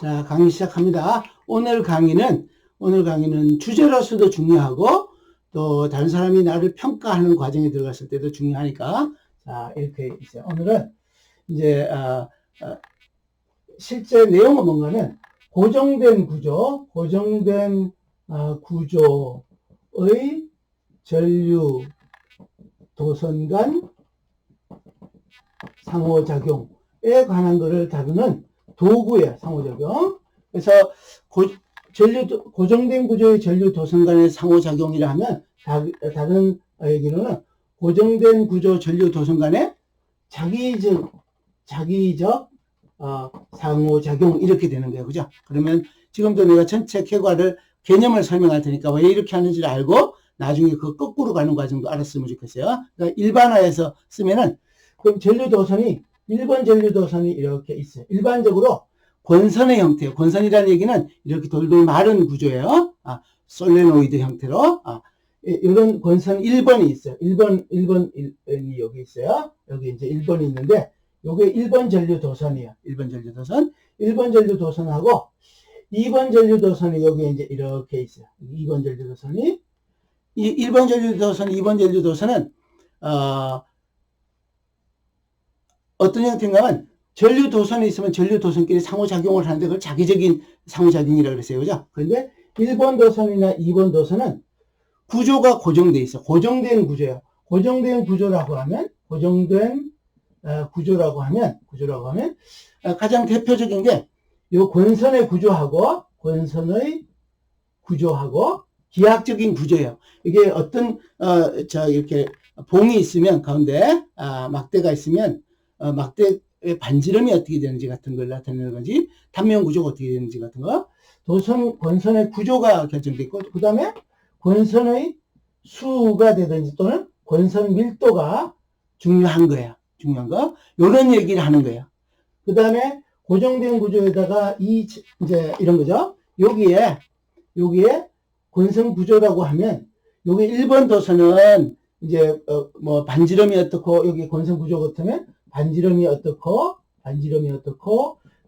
자, 강의 시작합니다. 오늘 강의는 주제로서도 중요하고 또 다른 사람이 나를 평가하는 과정에 들어갔을 때도 중요하니까 자, 이렇게 있어요. 오늘은 이제 실제 내용은 뭔가는 고정된 구조의 전류 도선 간 상호작용에 관한 것을 다루는 도구예요. 상호작용. 그래서 고정된 구조의 전류 도선 간의 상호작용이라 하면 다른 얘기로는 고정된 구조 전류 도선 간의 자기적 상호작용 이렇게 되는 거예요. 그죠? 그러면 지금도 내가 전체 개념을 설명할 테니까 왜 이렇게 하는지를 알고 나중에 그 거꾸로 가는 과정도 알았으면 좋겠어요. 그러니까 일반화해서 쓰면은 그럼 전류도선이 1번 전류도선이 이렇게 있어요. 일반적으로 권선의 형태예요. 권선이라는 얘기는 이렇게 돌돌 마른 구조예요. 솔레노이드 형태로. 이런 권선 1번이 있어요. 1번이 여기 있어요. 여기 이제 1번이 있는데 요게 1번 전류도선이에요. 1번 전류도선. 1번 전류도선하고 2번 전류도선이 여기 이제 이렇게 있어요. 2번 전류도선이 1번 전류도선, 2번 전류도선은 어떤 형태인가 하면 전류도선이 있으면 전류도선끼리 상호작용을 하는데 그걸 자기적인 상호작용이라고 그랬어요. 그죠? 그런데 1번 도선이나 2번 도선은 구조가 고정되어 있어. 고정된 구조예요. 고정된 구조라고 하면 가장 대표적인 게 이 권선의 구조하고 기하학적인 구조예요. 이게 어떤 이렇게 봉이 있으면 가운데 막대가 있으면 막대의 반지름이 어떻게 되는지 같은 걸 나타내는 건지, 단면 구조가 어떻게 되는지 같은 거, 권선의 구조가 결정되어 있고, 그 다음에 권선의 수가 되든지 또는 권선 밀도가 중요한 거예요. 중요한 거. 요런 얘기를 하는 거예요. 그 다음에 고정된 구조에다가 이제 이런 거죠. 여기에 권선 구조라고 하면 여기 1번 도선은 이제 반지름이 어떻고, 여기 권선 구조 같으면 반지름이 어떻고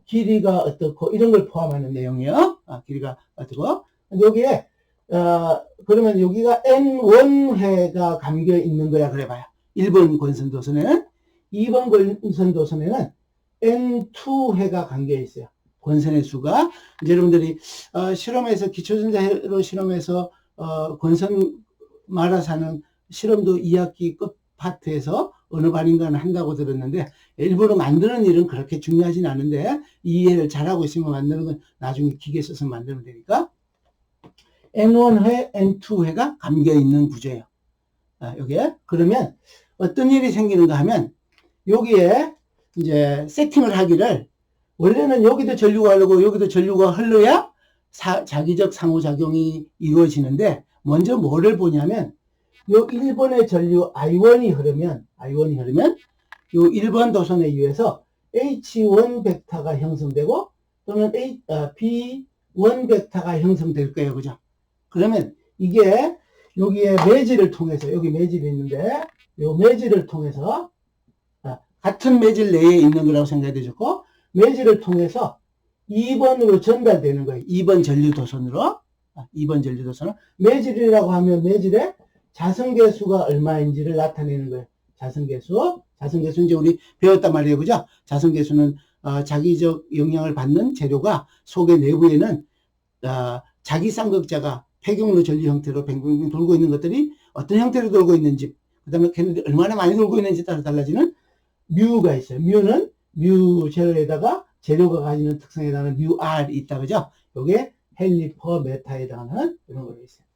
길이가 어떻고 이런 걸 포함하는 내용이에요. 길이가 어떻고. 여기에 그러면 여기가 N1회가 담겨 있는 거야 그래 봐요. 1번 권선 도선에는. 2번 권선 도선에는 N2회가 담겨 있어요. 권선의 수가. 이제 여러분들이 실험에서 기초전자회로 실험에서 권선 말아서 하는 실험도 2학기 끝 파트에서 어느 반인가는 한다고 들었는데, 일부러 만드는 일은 그렇게 중요하진 않은데 이해를 잘하고 있으면 만드는 건 나중에 기계 써서 만들면 되니까. N1회, N2회가 감겨 있는 구조예요. 여기에. 그러면 어떤 일이 생기는가 하면 여기에 이제 세팅을 하기를, 원래는 여기도 전류가 흐르고 여기도 전류가 흘러야 자기적 상호작용이 이루어지는데, 먼저 뭐를 보냐면 요 1번의 전류 I1이 흐르면 요 1번 도선에 의해서 H1 벡터가 형성되고 또는 B1 벡터가 형성될 거예요. 그죠? 그러면 이게 여기에 매질을 통해서, 여기 매질이 있는데 요 매질을 통해서 같은 매질 내에 있는 거라고 생각이 되셨고, 매질을 통해서 2번으로 전달되는 거예요. 2번 전류도선으로. 2번 전류도선은 매질이라고 하면 매질의 자성계수가 얼마인지를 나타내는 거예요. 자성계수 이제 우리 배웠단 말이에요. 그죠? 자성계수는 자기적 영향을 받는 재료가 속의 내부에는 자기 쌍극자가 폐경로 전류 형태로 뱅뱅뱅 돌고 있는 것들이 어떤 형태로 돌고 있는지, 그 다음에 걔네들이 얼마나 많이 돌고 있는지 따라 달라지는 뮤가 있어요. 뮤는 뮤 제로에다가 재료가 가지는 특성에 해당하는 뮤 R이 있다. 그죠? 요게 헬리퍼 메타에 해당하는 이런 거가 있어요.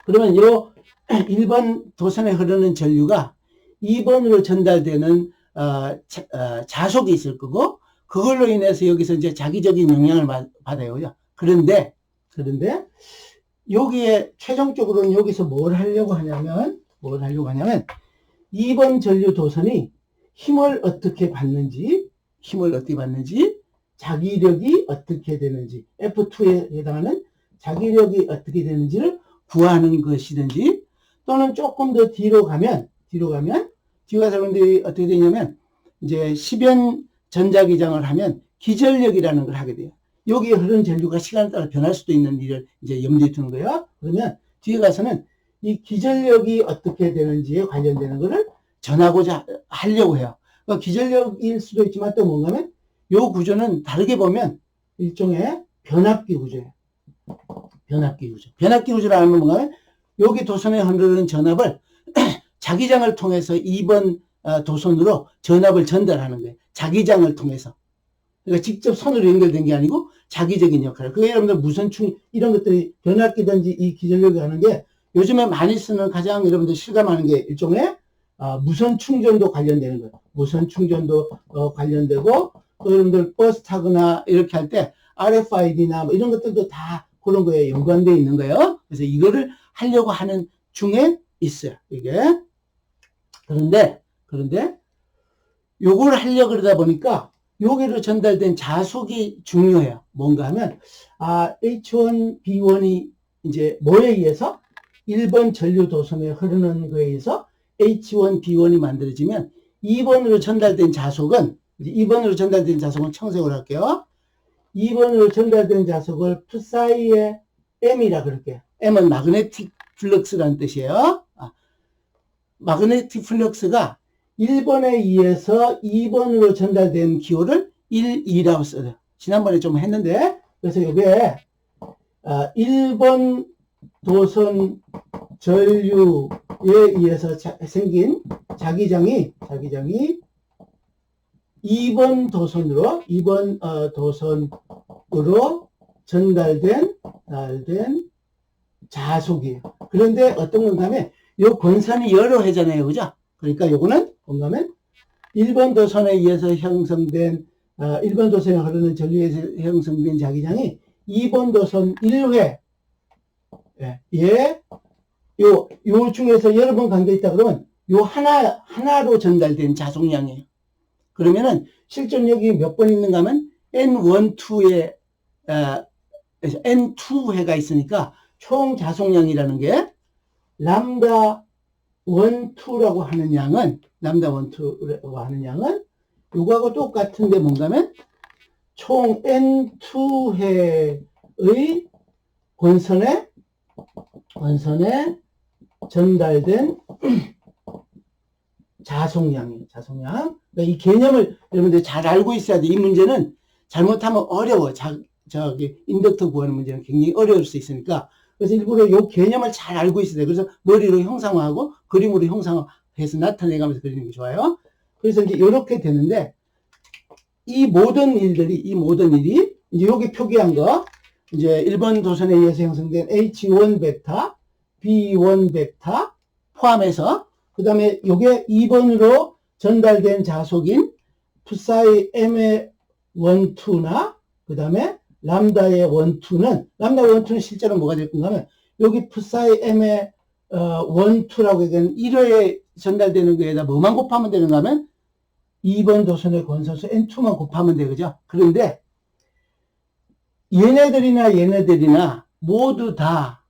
그러면 요 1번 도선에 흐르는 전류가 2번으로 전달되는 자속이 있을 거고, 그걸로 인해서 여기서 이제 자기적인 영향을 받아요. 그죠? 그런데 여기에 최종적으로는 여기서 뭘 하려고 하냐면 2번 전류 도선이 힘을 어떻게 받는지, 자기력이 어떻게 되는지, F2에 해당하는 자기력이 어떻게 되는지를 구하는 것이든지, 또는 조금 더 뒤로 가서 여러분들이 어떻게 되냐면 이제 10연 전자기장을 하면 기전력이라는 걸 하게 돼요. 여기에 흐르는 전류가 시간에 따라 변할 수도 있는 일을 이제 염두에 두는 거예요. 그러면 뒤에 가서는 이 기전력이 어떻게 되는지에 관련되는 거를 전하고자 하려고 해요. 그러니까 기전력일 수도 있지만 또 뭔가면 이 구조는 다르게 보면 일종의 변압기 구조예요. 변압기 구조. 변압기 구조라는 건 뭔가면 여기 도선에 흐르는 전압을 자기장을 통해서 2번 도선으로 전압을 전달하는 거예요. 자기장을 통해서. 그러니까 직접 선으로 연결된 게 아니고 자기적인 역할을. 그게 여러분들 무선충 이런 것들이 변압기든지 이 기전력이 하는 게 요즘에 많이 쓰는 가장 여러분들 실감하는 게 일종의 무선 충전도 관련되는 거예요. 무선 충전도 관련되고 또 여러분들 버스 타거나 이렇게 할 때 RFID나 뭐 이런 것들도 다 그런 거에 연관되어 있는 거예요. 그래서 이거를 하려고 하는 중에 있어요. 이게. 그런데 요걸 하려고 그러다 보니까 여기로 전달된 자속이 중요해요. 뭔가 하면 H1, B1이 이제 뭐에 의해서 1번 전류 도선에 흐르는 거에 의해서 H1, B1이 만들어지면 2번으로 전달된 자속은 청색을 할게요. 2번으로 전달된 자속을 psi의 M이라 그럴게요. M은 마그네틱 플럭스라는 뜻이에요. 마그네틱 플럭스가 1번에 의해서 2번으로 전달된 기호를 1, 2라고 써요. 지난번에 좀 했는데, 그래서 이게 1번 도선 전류에 의해서 생긴 자기장이 2번 도선으로 전달된 자속이에요. 그런데 어떤 건가 하면 요 권선이 여러 회잖아요. 그죠? 그러니까 요거는 뭔가 하면 1번 도선에 의해서 형성된 1번 도선에 흐르는 전류에서 형성된 자기장이 2번 도선 1회 요 중에서 여러 번 관계 있다 그러면 요 하나로 전달된 자속량이에요. 그러면은 실전력이 몇 번 있는가 하면 N1, 2에 N2회가 있으니까 총 자속량이라는 게 람다 1, 2라고 하는 양은 요거하고 똑같은데 뭔가 하면 총 N2회의 권선에 전달된 자속량. 그러니까 이 개념을 여러분들 잘 알고 있어야 돼. 이 문제는 잘못하면 어려워. 인덕터 구하는 문제는 굉장히 어려울 수 있으니까. 그래서 일부러 이 개념을 잘 알고 있어야 돼. 그래서 머리로 형상화하고 그림으로 형상화해서 나타내가면서 그리는 게 좋아요. 그래서 이제 이렇게 되는데, 이 모든 일이, 이제 여기 표기한 거, 이제 1번 도선에 의해서 형성된 H1 벡터, B1 벡터 포함해서, 그 다음에 요게 2번으로 전달된 자속인 psi m의 1, 2나, 그 다음에 람다의 1, 2는, 람다 1, 2는 실제로 뭐가 될 건가 하면, 여기 psi m의 1, 2라고 얘기하는 1회에 전달되는 거에다 뭐만 곱하면 되는가 하면, 2번 도선의 권선수 N2만 곱하면 돼, 그죠? 그런데, 얘네들이나 모두 다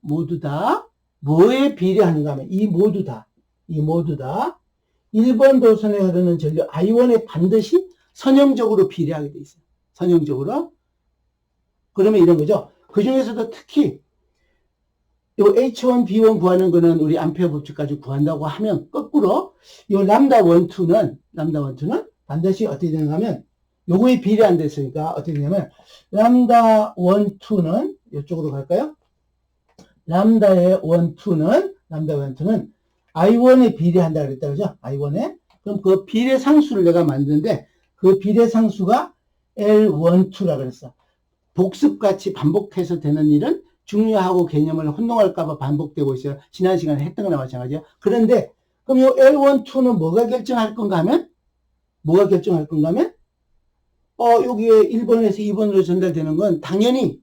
뭐에 비례하는가 하면, 이 모두 다 1번 도선에 흐르는 전류 I1에 반드시 선형적으로 비례하게 돼 있어요. 선형적으로. 그러면 이런 거죠. 그 중에서도 특히 요 H1, B1 구하는 거는 우리 암페어 법칙 가지고 구한다고 하면 거꾸로 요 람다 1, 2는 반드시 어떻게 되는가 하면 요거에 비례 안 됐으니까 어떻게 되냐면 람다 1, 2는 이쪽으로 갈까요? 람다의 1, 2는 I1에 비례한다 그랬다 그죠? I1에. 그럼 그 비례 상수를 내가 만드는데 그 비례 상수가 L1, 2라 그랬어. 복습같이 반복해서 되는 일은 중요하고 개념을 혼동할까봐 반복되고 있어요. 지난 시간에 했던 거나 마찬가지예요. 그런데 그럼 이 L1, 2는 뭐가 결정할 건가 하면 여기에 1번에서 2번으로 전달되는 건 당연히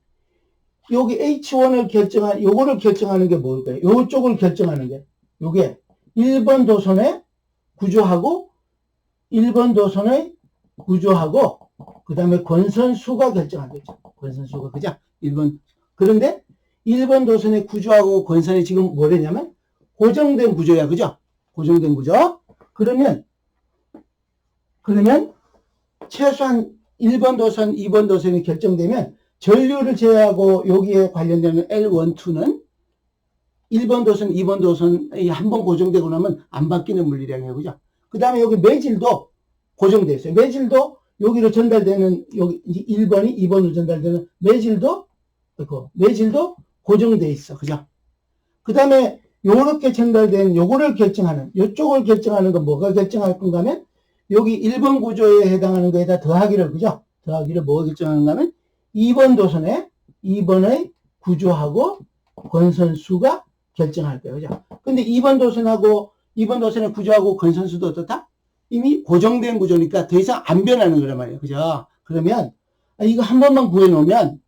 여기 H1을 요거를 결정하는 게 뭘까요? 요쪽을 결정하는 게 요게 1번 도선의 구조하고 그 다음에 권선수가 결정하겠죠. 권선수가 그죠? 1번. 그런데 1번 도선의 구조하고 권선이 지금 뭐냐면 고정된 구조야. 그죠? 고정된 구조. 그러면 최소한 1번 도선, 2번 도선이 결정되면 전류를 제외하고 여기에 관련되는 L1, 2는 1번 도선, 2번 도선이 한번 고정되고 나면 안 바뀌는 물리량이에요. 그죠? 그 다음에 여기 매질도 고정되어 있어요. 매질도 여기로 전달되는, 여기 1번이 2번으로 전달되는 매질도 고정되어 있어. 그죠? 그 다음에 요렇게 전달된 요거를 결정하는, 요쪽을 결정하는 건 뭐가 결정할 건가 하면 여기 1번 구조에 해당하는 거에다 더하기를, 그죠? 더하기를 뭐가 결정하는가 하면 2번 도선에 2번의 구조하고 건선수가 결정할 거예요. 그죠? 근데 2번 도선의 구조하고 건선수도 어떻다? 이미 고정된 구조니까 더 이상 안 변하는 거란 말이에요. 그죠? 그러면 이거 한 번만 구해 놓으면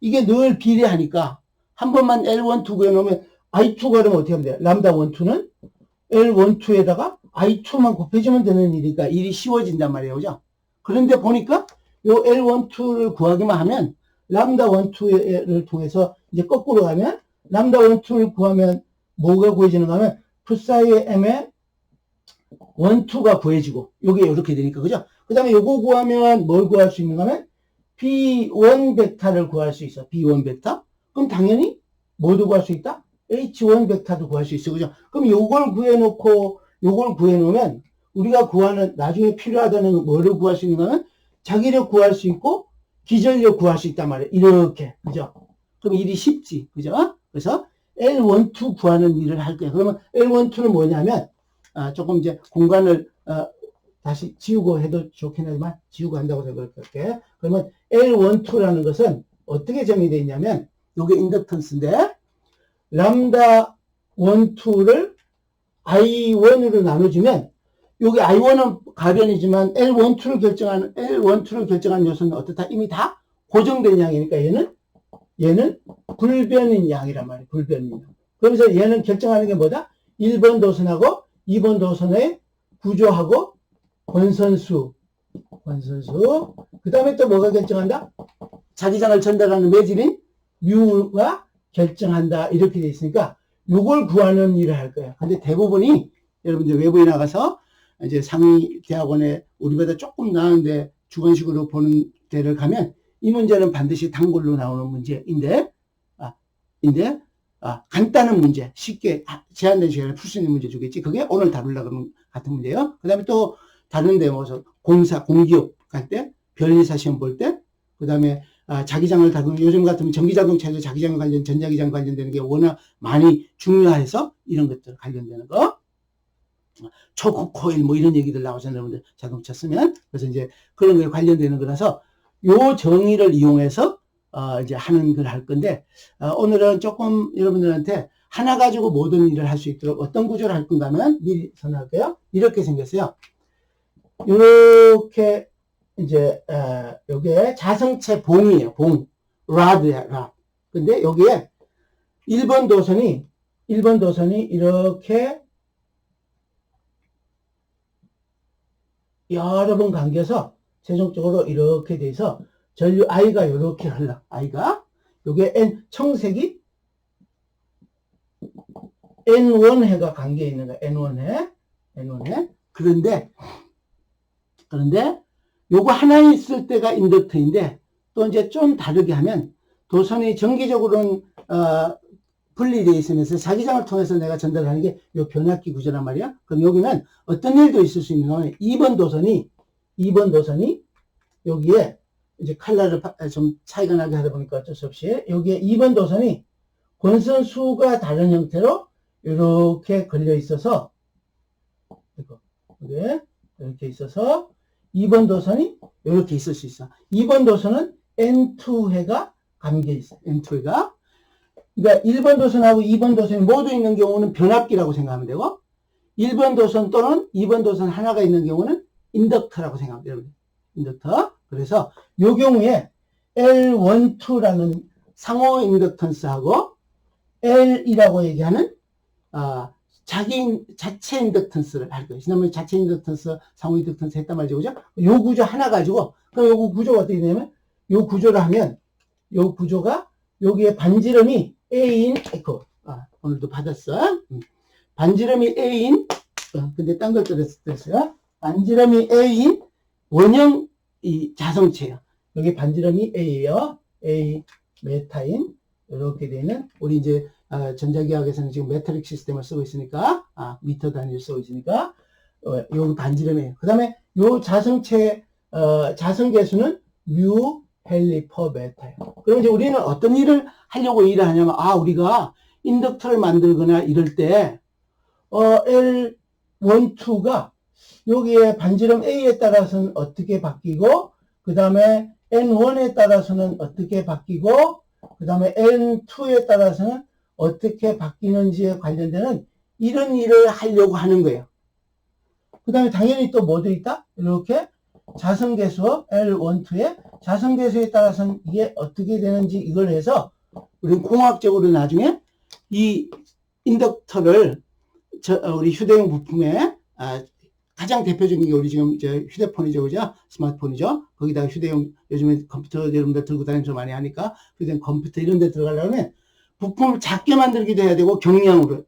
이게 늘 비례하니까 한 번만 L1, 2 구해 놓으면 I2가 그러면 어떻게 하면 돼요? 람다 1, 2는 L1, 2에다가 I2만 곱해주면 되는 일이니까 일이 쉬워진단 말이에요. 그죠? 그런데 보니까 요 L1, 2를 구하기만 하면 람다 1, 2를 통해서 이제 거꾸로 가면 람다 1, 2를 구하면 뭐가 구해지는가 하면 그 사이의 M의 1, 2가 구해지고 요게 이렇게 되니까 그죠? 그 다음에 요거 구하면 뭘 구할 수 있는가 하면 B1 벡터를 구할 수 있어. B1 벡터. 그럼 당연히 뭐도 구할 수 있다? H1 벡터도 구할 수 있어. 그죠? 그럼 요걸 구해놓으면 우리가 구하는 나중에 필요하다는 뭐를 구할 수 있는가 하면 자기력 구할 수 있고 기전력 구할 수 있단 말이에요. 이렇게. 그죠? 그럼 일이 쉽지. 그죠? 그래서 L1, 2 구하는 일을 할 거예요. 그러면 L1, 2는 뭐냐면 조금 이제 공간을 다시 지우고 해도 좋긴 하지만 지우고 한다고 생각할게. 그러면 L1, 2라는 것은 어떻게 정의되어 있냐면 요게 인덕턴스인데 람다 1, 2를 I1으로 나눠주면 여기 I1은 가변이지만 L1, 2를 결정하는 요소는 어떻다? 이미 다 고정된 양이니까 얘는 불변인 양이란 말이에요. 불변인 양. 그러면서 얘는 결정하는 게 뭐다? 1번 도선하고 2번 도선의 구조하고 권선수. 그 다음에 또 뭐가 결정한다? 자기장을 전달하는 매질인 뮤가 결정한다. 이렇게 돼 있으니까 요걸 구하는 일을 할 거예요. 근데 대부분이 여러분들 외부에 나가서 이제 상위 대학원에 우리보다 조금 나은데 주관식으로 보는 데를 가면 이 문제는 반드시 단골로 나오는 문제인데, 간단한 문제, 쉽게 제한된 시간에 풀 수 있는 문제 주겠지. 그게 오늘 다루려고 같은 문제예요. 그 다음에 또 다른데 뭐 공기업 갈 때, 변리사 시험 볼 때, 그 다음에 자기장을 다루는 요즘 같으면 전기자동차에서 자기장 관련, 전자기장 관련되는 게 워낙 많이 중요해서 이런 것들 관련되는 거. 초코 코일 뭐 이런 얘기들 나오잖아요. 여러분들 자동차 쓰면. 그래서 이제 그런 거에 관련되는 거라서 요 정의를 이용해서 이제 하는 걸 할 건데 오늘은 조금 여러분들한테 하나 가지고 모든 일을 할 수 있도록 어떤 구조를 할 건가 하면 미리 설명할게요. 이렇게 생겼어요. 이렇게 이제 요게 자성체 봉이에요. 봉. 라드야, 라. 근데 여기에 1번 도선이 이렇게 여러 번 감겨서 최종적으로 이렇게 돼서 전류 I가 이렇게 흘러. I가 요게 청색이 N1해가 감겨 있는 거야. N1해. 그런데 요거 하나 있을 때가 인덕터인데 또 이제 좀 다르게 하면 도선이 정기적으로는 분리되어 있으면서 자기장을 통해서 내가 전달하는 게 요 변압기 구조란 말이야. 그럼 여기는 어떤 일도 있을 수 있는 거는 2번 도선이 여기에 이제 칼라를 좀 차이가 나게 하다 보니까 어쩔 수 없이 여기에 2번 도선이 권선수가 다른 형태로 이렇게 걸려 있어서 이렇게 있어서 2번 도선이 이렇게 있을 수 있어. 2번 도선은 N2회가 감겨 있어. N2회가. 그러니까 1번 도선하고 2번 도선이 모두 있는 경우는 변압기라고 생각하면 되고 1번 도선 또는 2번 도선 하나가 있는 경우는 인덕터라고 생각하면 돼요. 인덕터. 그래서 이 경우에 L1, 2라는 상호 인덕턴스하고 L이라고 얘기하는 자체 인덕턴스를 할 거예요. 지난번에 자체 인덕턴스, 상호 인덕턴스 했단 말이죠. 그죠? 요 구조 하나 가지고 그럼 요 구조가 어떻게 되냐면 요 구조를 하면 요 구조가 여기에 반지름이 A인 오늘도 받았어. 반지름이 A인 근데 딴 걸 뜯었어요. 반지름이 A인 원형 이 자성체예요. 여기 반지름이 A예요. A 메타인 이렇게 되는 우리 이제 전자기학에서는 지금 메트릭 시스템을 쓰고 있으니까 미터 단위를 쓰고 있으니까 요 반지름이에요. 그 다음에 요 자성체 자성계수는 뮤 헨리 퍼 메타예요. 그럼 이제 우리는 어떤 일을 하려고 일을 하냐면 우리가 인덕터를 만들거나 이럴 때 L12가 여기에 반지름 A에 따라서는 어떻게 바뀌고 그 다음에 N1에 따라서는 어떻게 바뀌고 그 다음에 N2에 따라서는 어떻게 바뀌는지에 관련되는 이런 일을 하려고 하는 거예요. 그 다음에 당연히 또 뭐 돼 있다? 이렇게 자성계수 L12에 자성계수에 따라서는 이게 어떻게 되는지 이걸 해서 우리는 공학적으로 나중에 이 인덕터를 우리 휴대용 부품에 가장 대표적인 게 우리 지금 이제 휴대폰이죠, 그죠? 스마트폰이죠. 거기다가 휴대용 요즘에 컴퓨터 여러분들 들고 다니면서 많이 하니까 휴대용 컴퓨터 이런 데 들어가려면 부품을 작게 만들기도 해야 되고 경량으로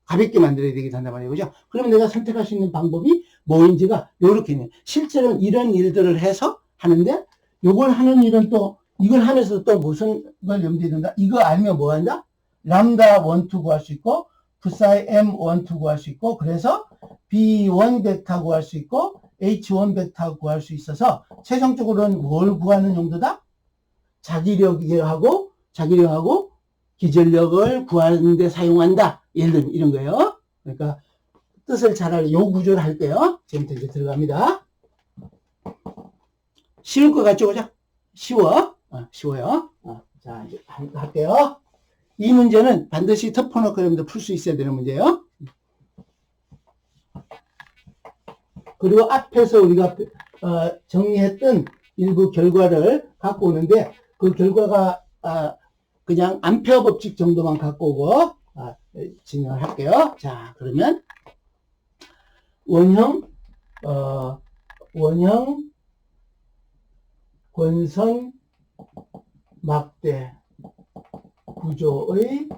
가볍게 만들어야 되기도 한단 말이에요, 그죠? 그러면 내가 선택할 수 있는 방법이 뭐인지가 요렇게 있네요. 실제로는 이런 일들을 해서 하는데 요걸 하는 일은 또 이걸 하면서 또 무슨 걸 염두에 둔다? 이거 알면 뭐 한다? 람다 1, 2 구할 수 있고 Psi M1, 2 구할 수 있고 그래서 B1 벡터 구할 수 있고 H1 벡터 구할 수 있어서 최종적으로는 뭘 구하는 용도다? 자기력하고 기전력을 구하는 데 사용한다. 예를 들면 이런 거예요. 그러니까 뜻을 잘 알고 요 구조를 할게요. 지금부터 이제 들어갑니다. 쉬울 것 같죠, 그죠? 쉬워요. 자, 이제 할게요. 이 문제는 반드시 터프너크 여러분들 풀 수 있어야 되는 문제예요. 그리고 앞에서 우리가 정리했던 일부 결과를 갖고 오는데 그 결과가 그냥 암페어 법칙 정도만 갖고 오고 진행을 할게요. 자, 그러면 원형 권선 막대 구조의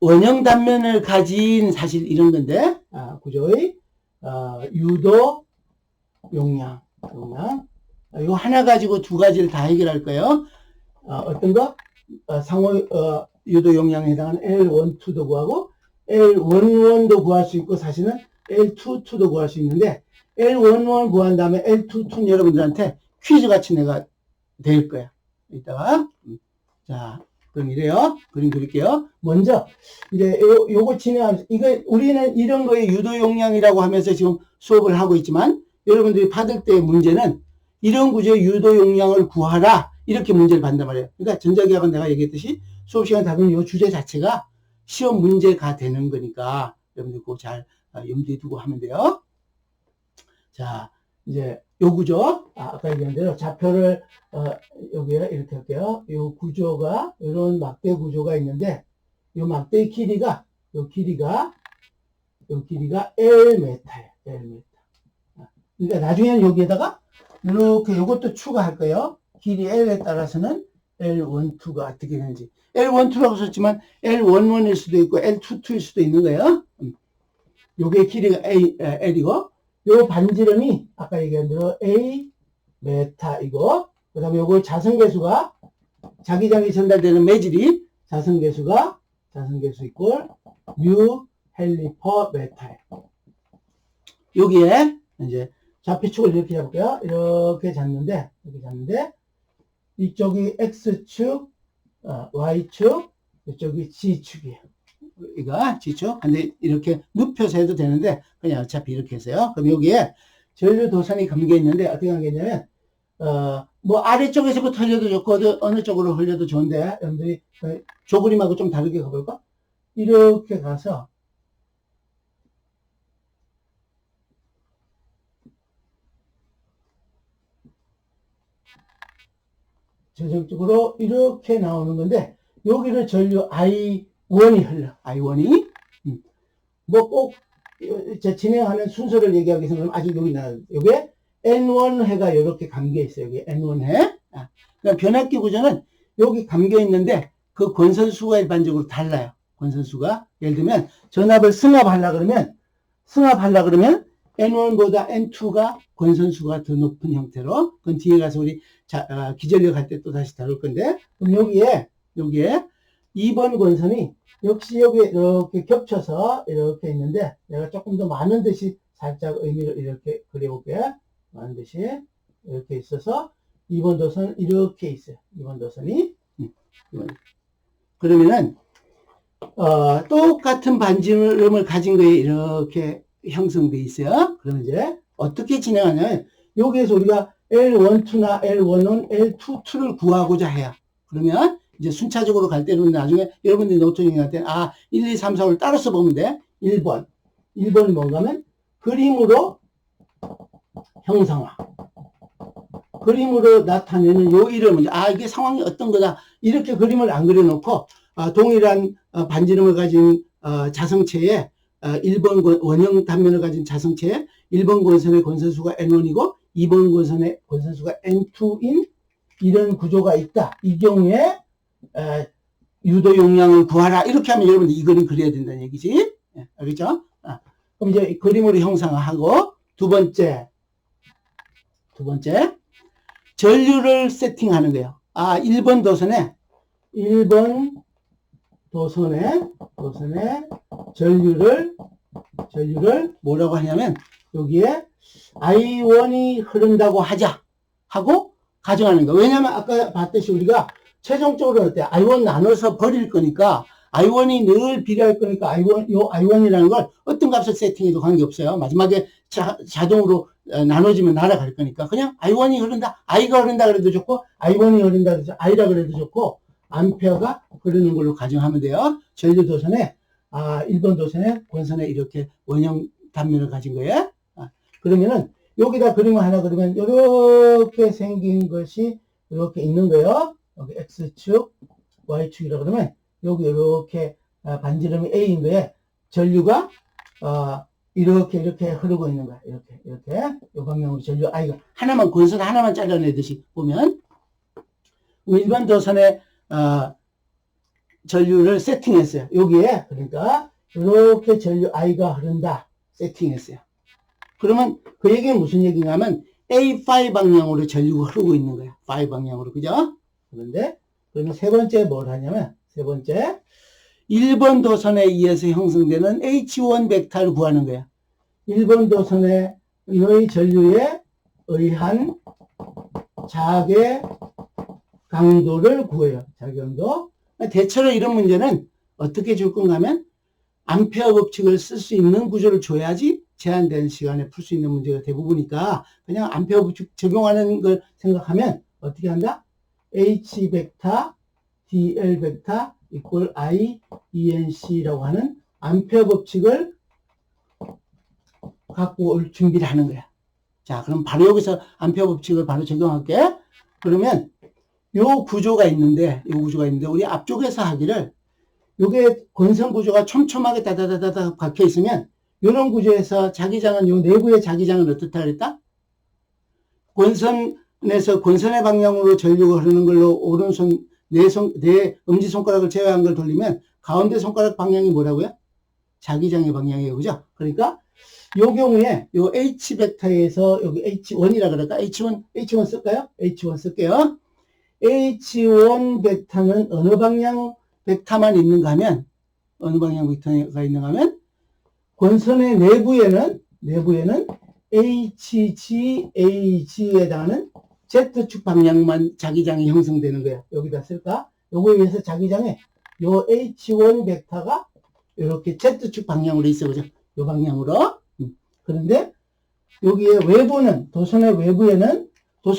원형 단면을 가진 사실 이런 건데 구조의 유도 용량 이거 하나 가지고 두 가지를 다 해결할 거예요. 어떤 거? 상호 유도 용량에 해당하는 L12도 구하고 L11도 구할 수 있고 사실은 L22도 구할 수 있는데 L11 구한 다음에 L22는 여러분들한테 퀴즈 같이 내가 될 거야. 이따가 자 그럼 이래요. 그림 그릴게요. 먼저 이제 요거 진행하면서 우리는 이런 거에 유도 용량이라고 하면서 지금 수업을 하고 있지만 여러분들이 받을 때의 문제는 이런 구조의 유도 용량을 구하라 이렇게 문제를 받는단 말이에요. 그러니까 전자기학은 내가 얘기했듯이 수업 시간에 다루는 이 주제 자체가 시험 문제가 되는 거니까 여러분들 그거 잘 염두에 두고 하면 돼요. 자 이제 요 구조 아까 얘기한 대로 좌표를 여기에 이렇게 할게요. 요 구조가 이런 막대 구조가 있는데 요 막대의 길이가 요 길이가 L 메타예요. L 메타. 그러니까 나중에는 여기에다가 이렇게 요것도 추가할 거예요. 길이 L에 따라서는 L12가 어떻게 되는지. L12라고 썼지만 L11일 수도 있고 L22일 수도 있는 거예요. 요게 길이가 L이고 요 반지름이 아까 얘기한 대로 A 메타이고 그 다음에 요거 자성계수가 자기장이 전달되는 매질이 자성계수 이꼴 뮤 헨리 퍼 메타예요. 여기에 이제 좌표축을 이렇게 잡을게요. 이렇게 잡는데 이쪽이 X축, Y축, 이쪽이 G축이에요. 이거 G축. 근데 이렇게 눕혀서 해도 되는데 그냥 어차피 이렇게 했어요. 그럼 여기에 전류 도선이 감겨 있는데 어떻게 감겨있냐면 뭐 아래쪽에서부터 흘려도 좋고 어느 쪽으로 흘려도 좋은데 여러분들이 조그림하고 좀 다르게 가볼까? 이렇게 가서 전적으로 이렇게 나오는 건데 여기를 전류 I1이 흘러. I1이 뭐 꼭 진행하는 순서를 얘기하기 위해서는 아직 여기 나와요. 여기에 N1해가 이렇게 감겨 있어요. 여기 N1해. 그러니까 변압기 구조는 여기 감겨 있는데 그 권선수가 일반적으로 달라요. 권선수가 예를 들면 전압을 승합하려 그러면 N1보다 N2가 권선수가 더 높은 형태로, 그건 뒤에 가서 우리 기전력 할 때 또 다시 다룰 건데, 그럼 여기에 2번 권선이 역시 여기에 이렇게 겹쳐서 이렇게 있는데, 내가 조금 더 많은 듯이 살짝 의미를 이렇게 그려볼게. 많은 듯이 이렇게 있어서 2번 도선 이렇게 있어요. 2번 도선이. 그러면은 똑같은 반지름을 가진 거에 이렇게 형성돼 있어요. 그러면 이제 어떻게 진행하냐면 여기에서 우리가 L12나 L11, L22를 구하고자 해요. 그러면 이제 순차적으로 갈 때는 나중에 여러분들이 노트링 할 때는 1, 2, 3, 4, 5를 따라서 보면 돼. 1번이 뭔가 하면 그림으로 형상화. 그림으로 나타내는 요 이름은 이게 상황이 어떤 거다. 이렇게 그림을 안 그려놓고 동일한 반지름을 가진 자성체에 1번 원형 단면을 가진 자성체에 1번 권선의 권선수가 N1이고 2번 권선의 권선수가 N2인 이런 구조가 있다. 이 경우에 유도 용량을 구하라. 이렇게 하면 여러분들 이 그림 그려야 된다는 얘기지. 알겠죠? 그럼 이제 그림으로 형상화하고 두 번째 전류를 세팅하는 거예요. 1번 도선에 전류를 뭐라고 하냐면 여기에 I1이 흐른다고 하자 하고 가정하는 거예요. 왜냐면 아까 봤듯이 우리가 최종적으로 어때? I1 나눠서 버릴 거니까 I1이 늘 필요할 거니까 요 I1이라는 걸 어떤 값을 세팅해도 관계없어요. 마지막에 자동으로 나눠지면 날아갈 거니까 그냥 I1이 흐른다, I가 흐른다 그래도 좋고 I1이 흐른다 그래서 I라 그래도 좋고 암페어가 흐르는 걸로 가정하면 돼요. 전류 도선에 1번 도선에 권선에 이렇게 원형 단면을 가진 거예요. 그러면은 여기다 그림을 하나 그리면 이렇게 생긴 것이 이렇게 있는 거예요. 여기 X축, Y축이라 그러면 여기 이렇게 반지름이 A인 거에 전류가 이렇게 흐르고 있는 거야. 이렇게 이 방향으로 전류 I가 하나만 권선 하나만 잘라내듯이 보면 일반 도선에 전류를 세팅했어요. 여기에 그러니까 이렇게 전류 I가 흐른다 세팅했어요. 그러면 그 얘기는 무슨 얘기냐면 A5 방향으로 전류가 흐르고 있는 거야. 5 방향으로 그죠? 그런데 그러면 세 번째 뭘 하냐면 세 번째 1번 도선에 의해서 형성되는 H1 벡터를 구하는 거야. 1번 도선의 전류에 의한 자개 강도를 구해요. 자개 강도. 대체로 이런 문제는 어떻게 줄 건가 하면 암페어 법칙을 쓸 수 있는 구조를 줘야지 제한된 시간에 풀 수 있는 문제가 대부분이니까 그냥 암페어 법칙 적용하는 걸 생각하면 어떻게 한다? H 벡터 DL 벡터 이퀄 I ENC라고 하는 암페어 법칙을 갖고 올 준비를 하는 거야. 자, 그럼 바로 여기서 암페어 법칙을 바로 적용할게. 그러면 요 구조가 있는데 우리 앞쪽에서 하기를 요게 권선 구조가 촘촘하게 다다다다다 박혀 있으면 이런 구조에서 자기장은 요 내부의 자기장은 어떻다 그랬다? 권선에서 권선의 방향으로 전류가 흐르는 걸로 오른손 내 엄지손가락을 제외한 걸 돌리면 가운데 손가락 방향이 뭐라고요? 자기장의 방향이에요. 그죠? 그러니까 요 경우에 요 H 벡터에서 여기 H1이라 그럴까? H1 쓸까요? H1 쓸게요. H1 벡터는 어느 방향 벡터만 있는가 하면 어느 방향 벡터가 있는가 하면 권선의 내부에는 HGAG에 해당하는 Z축 방향만 자기장이 형성되는 거예요. 여기다 쓸까? 요거에 의해서 자기장에 요 H1 벡터가 이렇게 Z축 방향으로 있어. 그죠? 요 방향으로. 그런데 여기에 도선의 외부는 또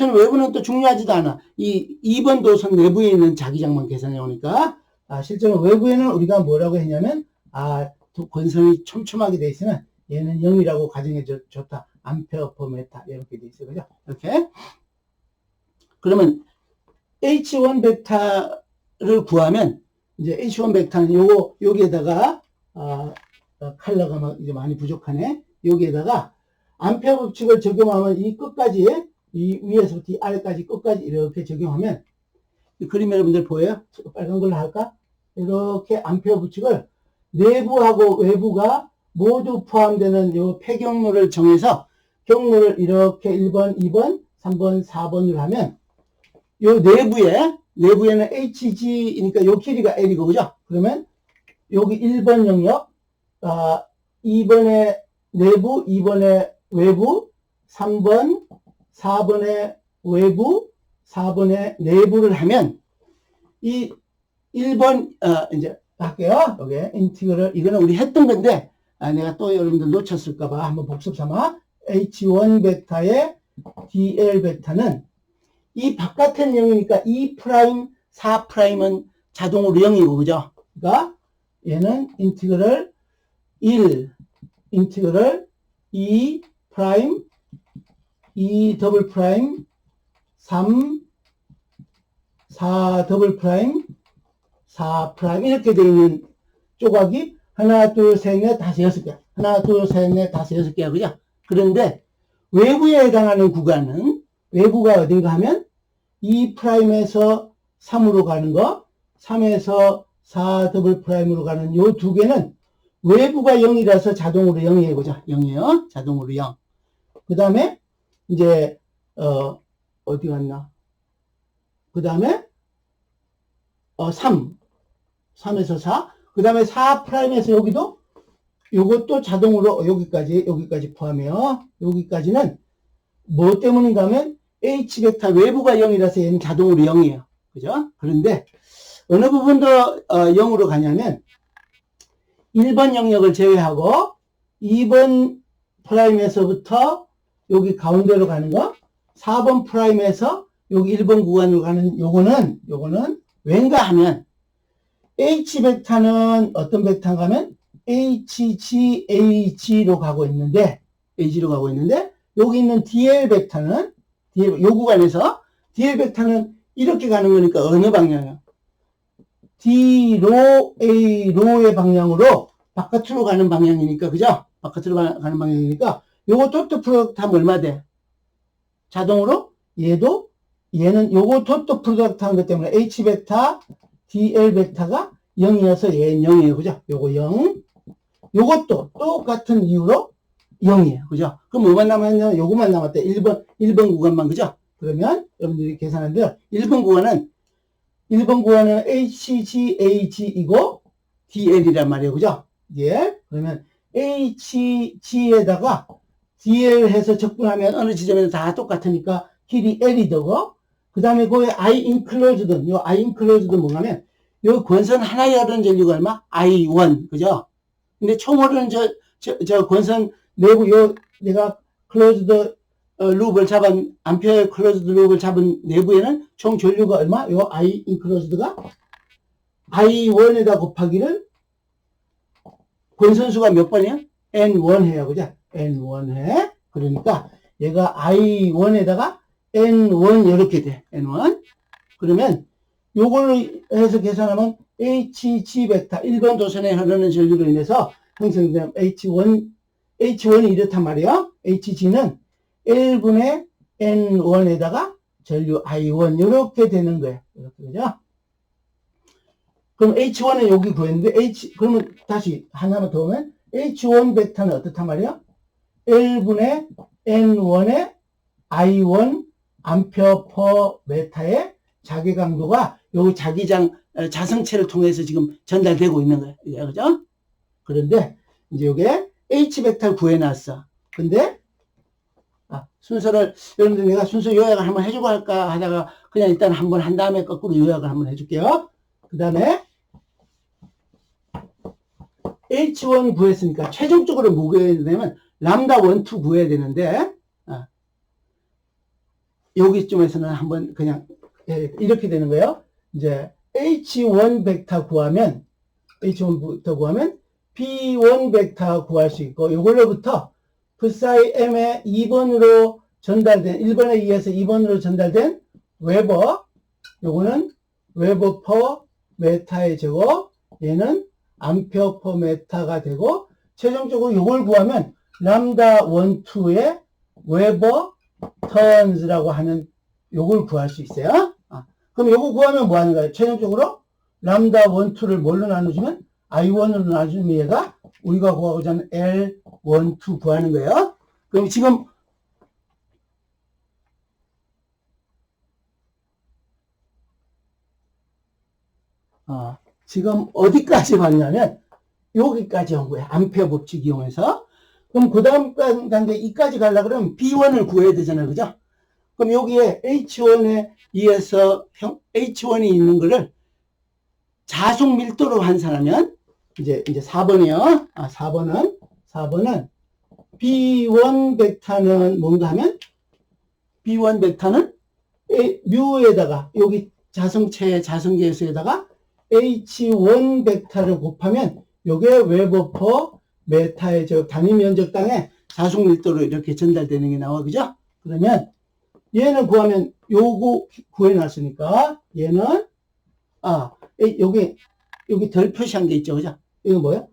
중요하지도 않아. 이 2번 도선 내부에 있는 자기장만 계산해 오니까 실제로 외부에는 우리가 뭐라고 했냐면 권선이 촘촘하게 돼 있으면 얘는 0이라고 가정해 줬다. 암페어 퍼 메타 이렇게 돼 있어요. 그죠? 이렇게. 그러면 H1 벡터를 구하면 이제 H1 벡터는 여기에다가 컬러가 막 이제 많이 부족하네. 여기에다가 암페어 법칙을 적용하면 이 끝까지 이 위에서부터 이 아래까지 끝까지 이렇게 적용하면 이 그림 여러분들 보여요? 빨간 걸로 할까? 이렇게 암페어 법칙을 내부하고 외부가 모두 포함되는 요 폐경로를 정해서 경로를 이렇게 1번, 2번, 3번, 4번으로 하면 요 내부에는 HG이니까 요 길이가 L이고, 그죠? 그러면 여기 1번 영역, 2번의 내부, 2번의 외부, 3번, 4번의 외부, 4번의 내부를 하면 이 1번, 이제 할게요. 여기 인티그럴, 이거는 우리 했던 건데, 내가 또 여러분들 놓쳤을까봐 한번 복습 삼아. H1 베타의 DL 베타는 이 바깥은 0이니까 2 프라임, 4 프라임은 자동으로 0이고, 그죠? 그러니까 얘는 인티그럴 1, 인티그럴 2 프라임, 2 더블 프라임, 3, 4 더블 프라임, 4 프라임 이렇게 되어 있는 조각이 하나, 둘, 셋, 넷, 다섯, 여섯 개. 하나, 둘, 셋, 넷, 다섯, 여섯 개야, 그죠? 그런데 외부에 해당하는 구간은 외부가 어딘가 하면 2 프라임에서 3으로 가는 거, 3에서 4 더블 프라임으로 가는 요 두 개는 외부가 0이라서 자동으로 0이에요, 그죠? 0이에요. 자동으로 0. 그 다음에 이제 어디 갔나? 그 다음에 3에서 4. 그 다음에 4 프라임에서 여기도 요것도 자동으로 여기까지 포함해요. 여기까지는 뭐 때문인가 하면 H 베타 외부가 0이라서 얘는 자동으로 0이에요. 그죠? 그런데 어느 부분도 0으로 가냐면 1번 영역을 제외하고 2번 프라임에서부터 여기 가운데로 가는 거, 4번 프라임에서 여기 1번 구간으로 가는 요거는 왠가 하면 H 베타는 어떤 베타인가 하면 HGAG로 가고 있는데 여기 있는 DL 베타는 요 구간에서 DL 베타는 이렇게 가는 거니까 어느 방향이에요? D로 A로의 방향으로 바깥으로 가는 방향이니까, 그죠? 바깥으로 가는 방향이니까 요거 토트 프로덕트 하면 얼마 돼? 자동으로 얘는 요거 토트 프로덕트 한 것 때문에 H 베타 DL 베타가 0이어서 얘는 0이에요. 그죠? 요거 0. 요것도 똑같은 이유로 0이에요. 그죠? 그럼 뭐만 남았냐? 요거만 남았대. 1번 구간만. 그죠? 그러면 여러분들이 계산하는데요. 1번 구간은 HGAG이고 DL이란 말이에요. 그죠? 예. 그러면 HG에다가 DL 해서 적분하면 어느 지점에서 다 똑같으니까 길이 L이 되고, 그 다음에 거기에 I enclosed는, 요 I enclosed는 뭐냐면, 요 권선 하나에 흐르는 전류가 얼마? I1. 그죠? 근데 총 흐르는 저 권선 내부 내가 closed 룹을 잡은, 암페어 closed 룹을 잡은 내부에는 총 전류가 얼마? 요 I enclosed가 I1에다 곱하기를 권선수가 몇 번이에요? N1 해요. 그죠? N1 해. 그러니까 얘가 I1에다가 N1 이렇게 돼. N1. 그러면 요걸 해서 계산하면 HG 베타 1번 도선에 흐르는 전류로 인해서 형성된 H1이 이렇단 말이에요. HG는 1분의 N1에다가 전류 I1 이렇게 되는 거예요. 이렇게 그죠? 그럼 H1은 여기 구했는데 그러면 다시 하나만 더 오면 H1 베타는 어떻단 말이에요? 1분의 N1의 I1 암페어 퍼 메타의 자기 강도가 여기 자성체를 통해서 지금 전달되고 있는 거예요. 그죠? 그런데 이제 요게 H 베타를 구해놨어. 근데 순서를 여러분들 내가 순서 요약을 한번 해주고 할까 하다가 그냥 일단 한번 한 다음에 거꾸로 요약을 한번 해줄게요. 그 다음에 H1 구했으니까 최종적으로 뭐 구해야 되냐면 람다 1, 2 구해야 되는데 여기쯤에서는 한번 그냥 이렇게 되는 거예요. 이제 H1 벡터 구하면 P1 벡터 구할 수 있고 요걸로부터 psi m의 2번으로 전달된 1번에 의해서 2번으로 전달된 웨버, 요거는 웨버 퍼 메타의 제곱, 얘는 암페어 퍼 메타가 되고, 최종적으로 요걸 구하면 람다 1, 2의 웨버 턴즈라고 하는 요걸 구할 수 있어요. 그럼 요거 구하면 뭐 하는 거예요? 최종적으로 람다 1, 2를 뭘로 나누시면 I1으로 나눠주면 얘가 우리가 구하고자 하는 L1, 2 구하는 거예요. 그럼 지금 지금 어디까지 봤냐면 여기까지 온 거예요. 암페어 법칙 이용해서. 그럼 그 다음 단계 이까지 가려고 그러면 B1을 구해야 되잖아요. 그죠? 그럼 여기에 H1에 의해서 H1이 있는 거를 자속 밀도로 환산하면 이제 4번이요. 4번은 B1 벡터는 뭔가 하면 B1 벡터는 뮤에다가 여기 자성계수에다가 H1 벡터를 곱하면 요게 웨버/m 의 저 단위 면적당의 자속 밀도로 이렇게 전달되는 게 나와. 그죠? 그러면 얘는 구하면 요거 구해놨으니까 얘는 여기 덜 표시한 게 있죠. 그죠? 이거 뭐야?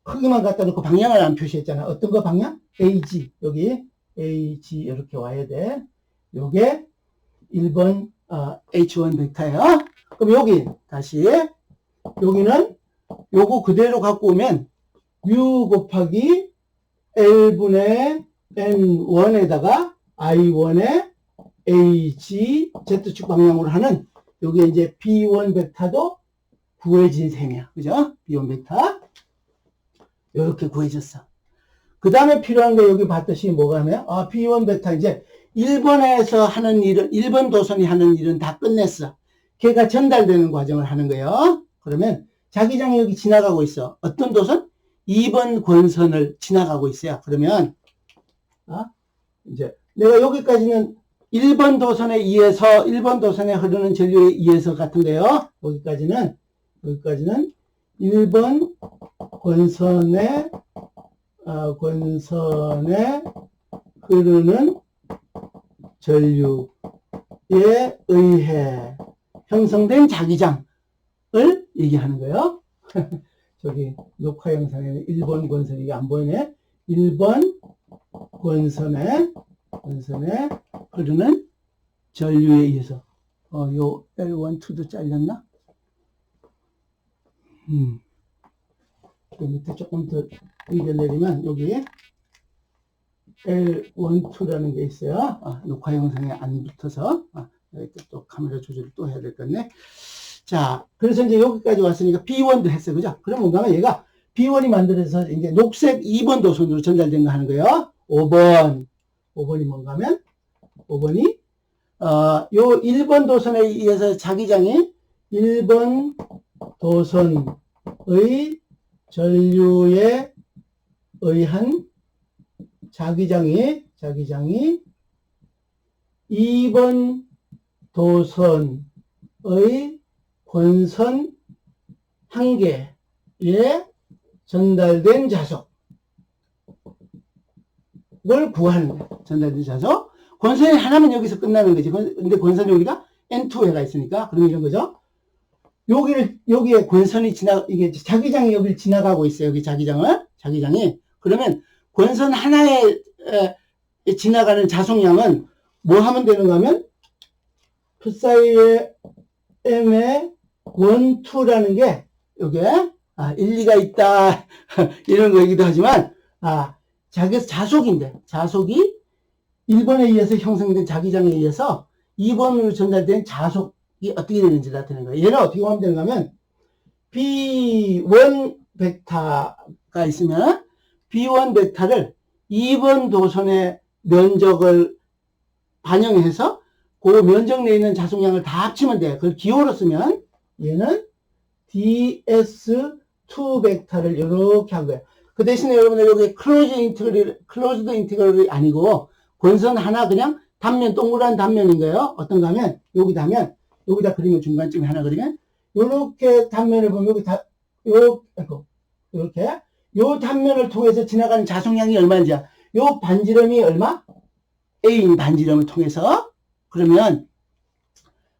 크기만 갖다 놓고 방향을 안 표시했잖아. 어떤 거 방향? AG. 여기 AG 이렇게 와야 돼. 요게 1번 H1 벡터예요. 그럼 여기 다시 여기는 요거 그대로 갖고 오면 U 곱하기 L분의 N1에다가 I1의 AG Z축 방향으로 하는 요게 이제 B1 벡터도 구해진 셈이야. 그죠? B1 벡터. 요렇게 구해졌어. 그 다음에 필요한 게 여기 봤듯이 뭐가 하면, B1 벡터 이제 1번에서 하는 일은, 1번 도선이 하는 일은 다 끝냈어. 걔가 전달되는 과정을 하는 거예요. 그러면 자기장이 여기 지나가고 있어. 어떤 도선? 2번 권선을 지나가고 있어요. 그러면, 이제 내가 여기까지는 1번 도선에 의해서, 1번 도선에 흐르는 전류에 의해서 같은데요. 여기까지는 1번 권선에 흐르는 전류에 의해 형성된 자기장을 얘기하는 거예요. 저기 녹화 영상에는 1번 권선이 안 보이네. 1번 권선에 흐르는 전류에 의해서 요 L1, 2도 잘렸나? 그 밑에 조금 더 의견내리면 여기 L1, 2라는 게 있어요. 녹화 영상에 안 붙어서 이렇게 또 카메라 조절을 또 해야 될 것 같네. 자, 그래서 이제 여기까지 왔으니까 B1도 했어요. 그죠? 그럼 뭔가 하면 얘가 B1이 만들어서 이제 녹색 2번 도선으로 전달된 거 하는 거예요. 5번이 뭔가 하면 5번이 요 1번 도선에 의해서 자기장이 1번 도선의 전류에 의한 자기장이 2번 도선의 권선 한 개에 전달된 자속을 구하는 거예요. 전달된 자속. 권선이 하나면 여기서 끝나는 거지. 근데 권선이 여기가 N2회가 있으니까 그럼 이런 거죠. 여기에 권선이 이게 자기장이 여기를 지나가고 있어요. 여기 자기장이. 그러면 권선 하나에 지나가는 자속량은 뭐 하면 되는가 하면 P사이의 M의 1, 2라는 게 여기에 일리가 있다 이런 거이기도 하지만 자속인데 자속이 1번에 의해서 형성된 자기장에 의해서 2번으로 전달된 자속이 어떻게 되는지 나타내는 거예요. 얘는 어떻게 하면 되는가 하면 B1 벡터가 있으면 B1 벡터를 2번 도선의 면적을 반영해서 그 면적 내에 있는 자속량을 다 합치면 돼. 그걸 기호로 쓰면 얘는 DS2 벡터를 이렇게 한 거예요. 그 대신에 여러분들 여기 클로즈드 인티그럴이 아니고 권선 하나 그냥 단면, 동그란 단면인 거예요. 어떤가 하면 여기다 그리면 중간쯤에 하나 그리면 요렇게 단면을 보면 여기 이렇게 요 단면을 통해서 지나가는 자속량이 얼마인지 요 반지름이 얼마? A인 반지름을 통해서 그러면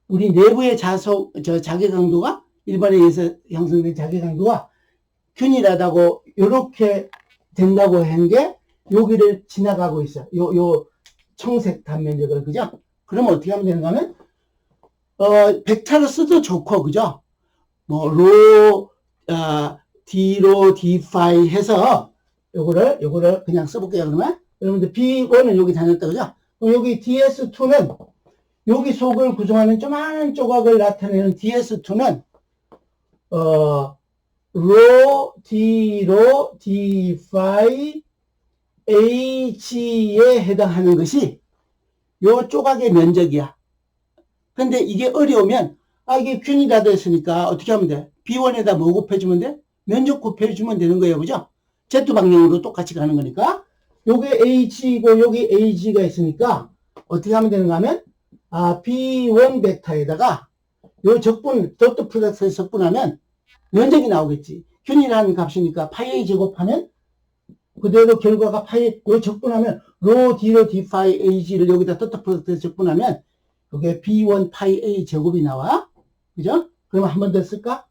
우리 내부의 자기 강도가 1번에 의해서 형성된 자기 강도가 균일하다고 요렇게 된다고 한 게 여기를 지나가고 있어요. 요 청색 단면적을 그죠? 그러면 어떻게 하면 되는가 하면 벡터로 써도 좋고 그죠? 뭐 D로 D5 해서 요거를 그냥 써볼게요. 그러면 여러분들 B1은 여기 다녔다 그죠? 그럼 여기 DS2는 여기 속을 구성하는 조그마한 조각을 나타내는 DS2는 로 D로 D5 H에 해당하는 것이 요 조각의 면적이야. 근데 이게 어려우면 이게 균이 다 됐으니까 어떻게 하면 돼? B1에다 뭐 곱해주면 돼? 면적 곱해주면 되는 거예요. 그죠? Z 방향으로 똑같이 가는 거니까 요게 H이고 여기 AG가 있으니까 어떻게 하면 되는가 하면 B1 벡터에다가 요 적분 도트 프로덕트에서 적분하면 면적이 나오겠지. 균이라는 값이니까 파이 A 제곱하면 그대로 결과가 파이 요 적분하면 로 D로 D5 AG를 여기다 도트 프로덕트에서 적분하면 이게 B1 파이 A 제곱이 나와. 그죠? 그러면 한 번 더 쓸까?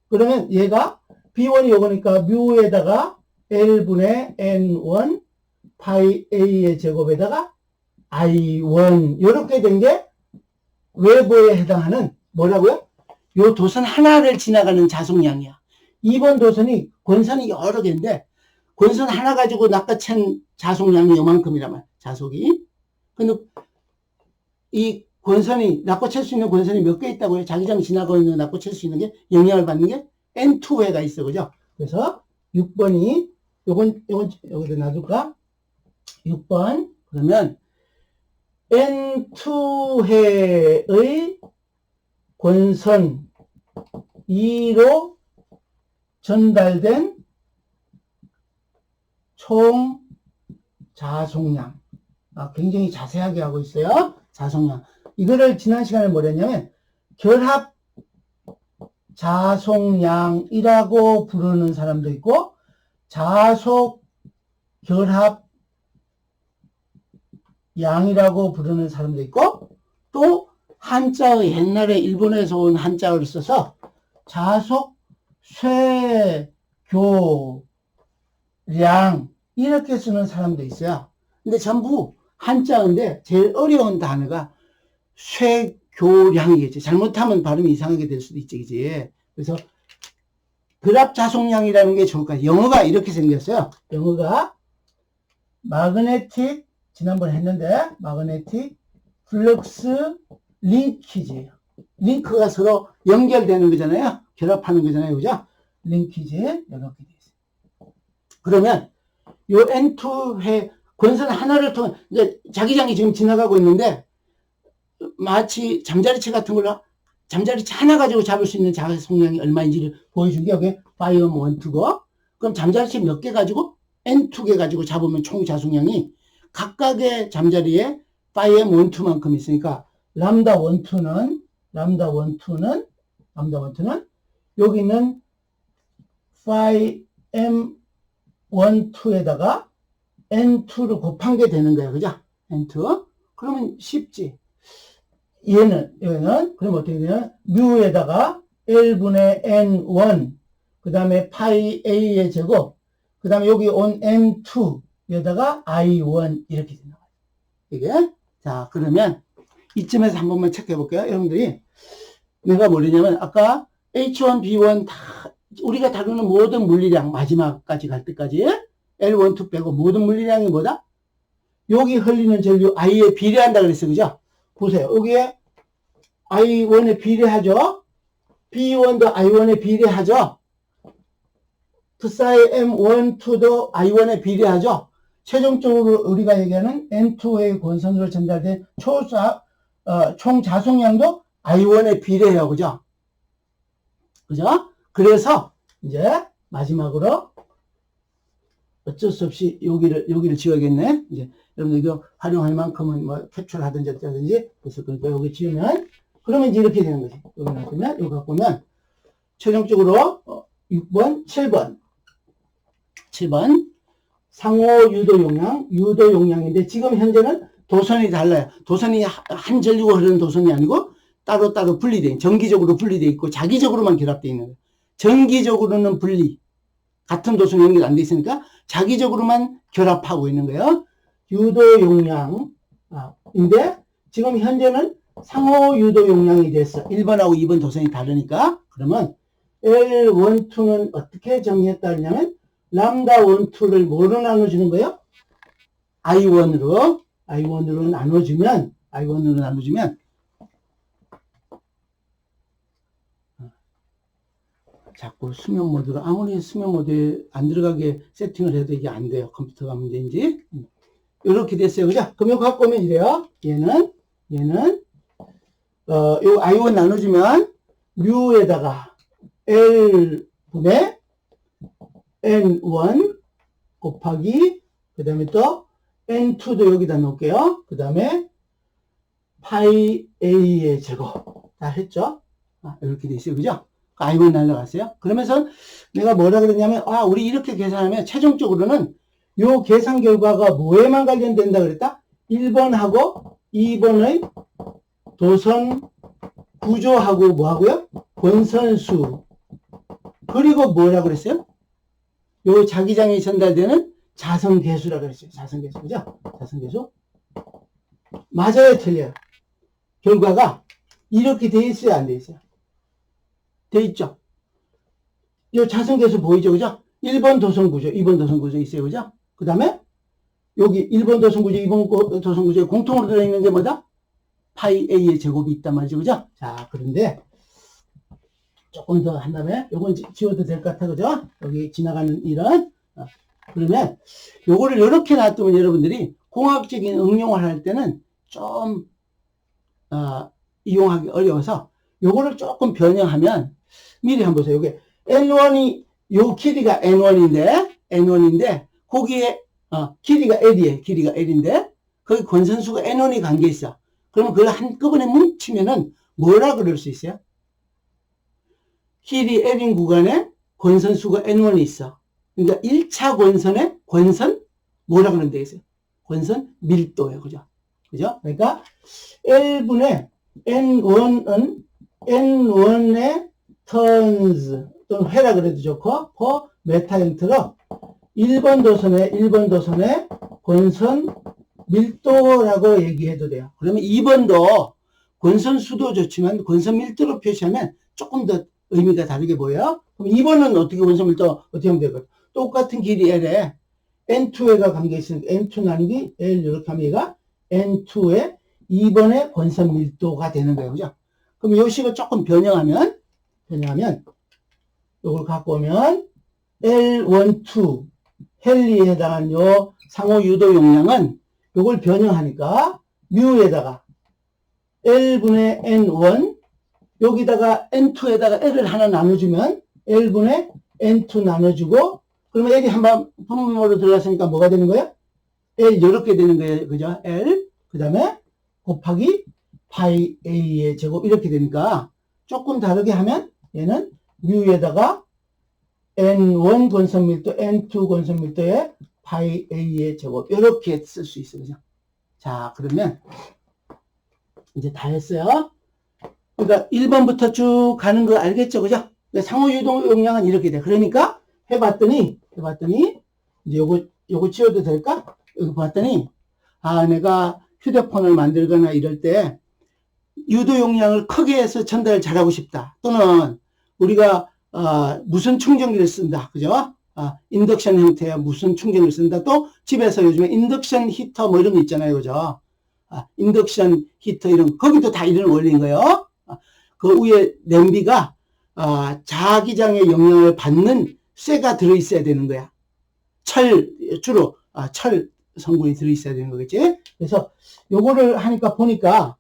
그러면 얘가 B1이 요거니까 뮤에다가 L분의 N1 파이 A의 제곱에다가 I1 이렇게 된 게 외부에 해당하는 뭐라고요? 요 도선 하나를 지나가는 자속량이야. 2번 도선이 권선이 여러 개인데 권선 하나 가지고 낚아챈 자속량이 요만큼이란 말이야. 자속이. 근데 이 권선이 낚아챌 수 있는 권선이 몇 개 있다고요? 자기장 지나가고 있는 낚아챌 수 있는 게 영향을 받는 게 N2회가 있어. 그죠? 그래서 6번이 요건 여기다 놔둘까? 6번 그러면 N2회의 권선 2로 전달된 총 자속량. 굉장히 자세하게 하고 있어요. 자속량. 이거를 지난 시간에 뭐랬냐면 결합 자속량이라고 부르는 사람도 있고 자속 결합 양이라고 부르는 사람도 있고 또 한자 옛날에 일본에서 온 한자를 써서 자속 쇠교량 이렇게 쓰는 사람도 있어요. 근데 전부 한자인데 제일 어려운 단어가 쇠교량이겠지. 잘못하면 발음이 이상하게 될 수도 있지, 그지? 그래서 결합자속량이라는 게 좋을 것 같아요. 영어가 이렇게 생겼어요. 영어가 마그네틱 지난번에 했는데 마그네틱 플럭스 링키지예요. 링크가 서로 연결되는 거잖아요. 결합하는 거잖아요. 그죠? 링키지 이렇게 돼 있어요. 그러면 요 N2회 권선 하나를 통해 이제 자기장이 지금 지나가고 있는데 마치 잠자리채 같은 걸로 잠자리채 하나 가지고 잡을 수 있는 자속량이 얼마인지를 보여준 게 여기 파이엄 1, 2고 그럼 잠자리채 몇 개 가지고 N2개 가지고 잡으면 총 자속량이 각각의 잠자리에 파이엄 1, 2만큼 있으니까 람다 1, 2는 여기 있는 파이엠 1, 2에다가 N2를 곱한 게 되는 거야. 그죠? N2. 그러면 쉽지. 얘는, 그럼 어떻게 되냐면, 뮤에다가 L분의 N1, 그 다음에 파이 A의 제곱, 그 다음에 여기 온 N2에다가 I1, 이렇게 된다. 이게. 자, 그러면 이쯤에서 한 번만 체크해 볼게요. 여러분들이. 내가 뭐냐면, 아까 H1, B1 다, 우리가 다루는 모든 물리량, 마지막까지 갈 때까지, L1, 2 빼고 모든 물리량이 뭐다? 여기 흘리는 전류 I에 비례한다 그랬어요. 그죠? 보세요. 여기에 I1에 비례하죠? B1도 I1에 비례하죠? 투사의 M1, 2도 I1에 비례하죠? 최종적으로 우리가 얘기하는 N2의 권선으로 전달된 총 자속량도 I1에 비례해요. 그죠? 그죠? 그래서 이제 마지막으로 어쩔 수 없이 여기를 지워야겠네. 이제 여러분들 이거 활용할 만큼은 뭐 캡처를 하든지 어쩌든지 그래서 그러니까 여기 지우면 그러면 이제 이렇게 되는 거지. 여기 놔두면 여기 갖고 오면 최종적으로 6번, 7번 상호 유도 용량인데 지금 현재는 도선이 달라요. 도선이 한 전류가 흐르는 도선이 아니고 따로따로 분리돼 정기적으로 분리돼 있고 자기적으로만 결합되어 있는 거예요. 정기적으로는 분리 같은 도선 연결 안 돼 있으니까 자기적으로만 결합하고 있는 거예요. 유도 용량인데 지금 현재는 상호 유도 용량이 됐어. 1번하고 2번 도선이 다르니까 그러면 L12는 어떻게 정리했다 하냐면 람다 12를 뭐로 나눠주는 거예요? I1으로 나눠주면 자꾸 수면 모드로 아무리 수면 모드에 안 들어가게 세팅을 해도 이게 안 돼요. 컴퓨터가 문제인지. 이렇게 됐어요. 그죠? 그러면 갖고 오면 이래요. 얘는 요 I1 나눠주면 뮤에다가 L분의 N1 곱하기 그 다음에 또 N2도 여기다 놓을게요. 그 다음에 파이 A의 제곱 다 했죠? 이렇게 돼 있어요. 그죠? I1 날라갔어요. 그러면서 내가 뭐라 그랬냐면 우리 이렇게 계산하면 최종적으로는 요 계산 결과가 뭐에만 관련된다 그랬다? 1번하고 2번의 도선 구조하고 뭐하고요? 권선수 그리고 뭐라 그랬어요? 요 자기장에 전달되는 자성계수라 그랬어요. 자성계수 그죠? 자성계수 맞아요 틀려요? 결과가 이렇게 돼 있어요 안 돼 있어요? 돼 있죠? 요 자성계수 보이죠 그죠? 1번 도선구조 2번 도선구조 있어요 그죠? 그 다음에 여기 1번 도선구조 2번 도선구조에 공통으로 들어있는 게 뭐다? 파이 A의 제곱이 있단 말이죠 그죠? 자 그런데 조금 더 한 다음에 요건 지워도 될 것 같아 그죠? 여기 지나가는 일은 그러면 요거를 이렇게 놔두면 여러분들이 공학적인 응용을 할 때는 좀 이용하기 어려워서 요거를 조금 변형하면 미리 한번 보세요. 요게 N1이 요 길이가 N1인데 거기에 길이가 L인데 거기 권선수가 N1이 관계 있어. 그러면 그걸 한꺼번에 뭉치면은 뭐라 그럴 수 있어요? 길이 L인 구간에 권선수가 N1이 있어. 그러니까 1차 권선의 권선 뭐라 그러면 되겠어요? 권선 밀도예요. 그죠? 그러니까 L분의 N1은 N1의 turns 또는 회라 그래도 좋고 per 메타 형태로 1번 도선의 권선 밀도라고 얘기해도 돼요. 그러면 2번도 권선 수도 좋지만 권선 밀도로 표시하면 조금 더 의미가 다르게 보여요. 그럼 2번은 어떻게 권선 밀도 어떻게 하면 될까요? 똑같은 길이 L에 N2회가 관계 있으니까 N2 나누기 L 이렇게 하면 얘가 N2의 2번의 권선 밀도가 되는 거예요. 그죠? 그럼 요 식을 조금 변형하면 요걸 갖고 오면 L12 헨리에 해당한 요 상호 유도 용량은 요걸 변형하니까 뮤에다가 L분의 N1 여기다가 N2에다가 L을 하나 나눠주면 L분의 N2 나눠주고 그러면 L이 한번 분모로 들어갔으니까 뭐가 되는 거예요? L 이렇게 되는 거예요. 그죠? L 그 다음에 곱하기 파이 A의 제곱 이렇게 되니까 조금 다르게 하면 얘는 뮤에다가 N1 권선밀도 N2 권선밀도에 파이 A의 제곱 이렇게 쓸 수 있어요. 그죠? 자 그러면 이제 다 했어요. 그러니까 1번부터 쭉 가는 거 알겠죠? 그죠? 상호유도 용량은 이렇게 돼. 그러니까 해봤더니 이제 요거 지워도 될까? 여기 봤더니 내가 휴대폰을 만들거나 이럴 때 유도 용량을 크게 해서 전달을 잘하고 싶다. 또는 우리가 무선 충전기를 쓴다. 그죠? 인덕션 형태의 무선 충전기를 쓴다. 또 집에서 요즘에 인덕션 히터 뭐 이런 거 있잖아요. 그죠? 인덕션 히터 거기도 다 이런 원리인 거예요. 그 위에 냄비가 자기장의 영향을 받는 쇠가 들어있어야 되는 거야. 주로 철 성분이 들어있어야 되는 거겠지. 그래서 요거를 하니까 보니까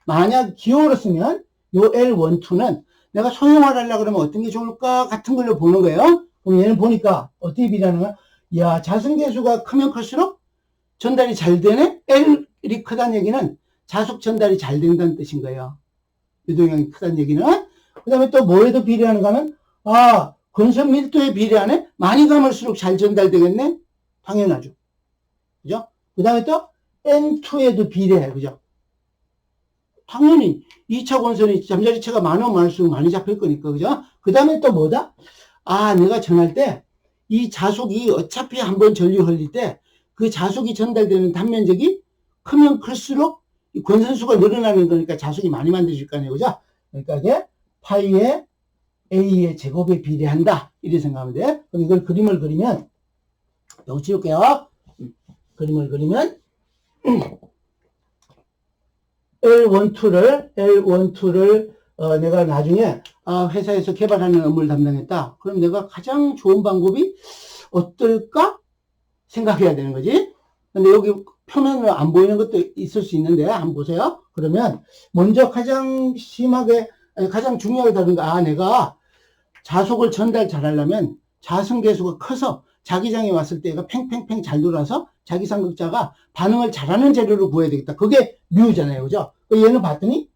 만약 기호로 쓰면 요 L12는 내가 소형화를 하려고 그러면 어떤 게 좋을까 같은 걸로 보는 거예요. 그럼 얘는 보니까 어떻게 비례하는 거야? 야, 자승계수가 크면 클수록 전달이 잘 되네? L이 크다는 얘기는 자속 전달이 잘 된다는 뜻인 거예요. 유도용량이 크다는 얘기는. 그 다음에 또 뭐에도 비례하는가 하면 권선 밀도에 비례하네? 많이 감을수록 잘 전달되겠네? 당연하죠. 그죠? 그 다음에 또 N2에도 비례해. 그죠? 당연히 2차 권선이 잠자리체가 많으면 많을수록 많이 잡힐 거니까. 그죠? 그 다음에 또 뭐다? 내가 전할 때 이 자속이 어차피 한번 전류 흘릴 때 그 자속이 전달되는 단면적이 크면 클수록 이 권선수가 늘어나는 거니까 자속이 많이 만들어질 거 아니에요. 그죠? 그러니까 이게 파이의 A의 제곱에 비례한다. 이렇게 생각하면 돼. 그럼 이걸 그림을 그리면, 여기 지울게요. 그림을 그리면, L12를 내가 나중에 회사에서 개발하는 업무를 담당했다. 그럼 내가 가장 좋은 방법이 어떨까 생각해야 되는 거지. 근데 여기 표면으로 안 보이는 것도 있을 수 있는데 한번 보세요. 그러면 먼저 가장 중요하게 다른 거, 내가 자속을 전달 잘하려면 자성계수가 커서 자기장이 왔을 때 얘가 팽팽팽 잘 돌아서 자기상극자가 반응을 잘하는 재료를 구해야 되겠다. 그게 뮤잖아요. 그죠? 얘는 봤더니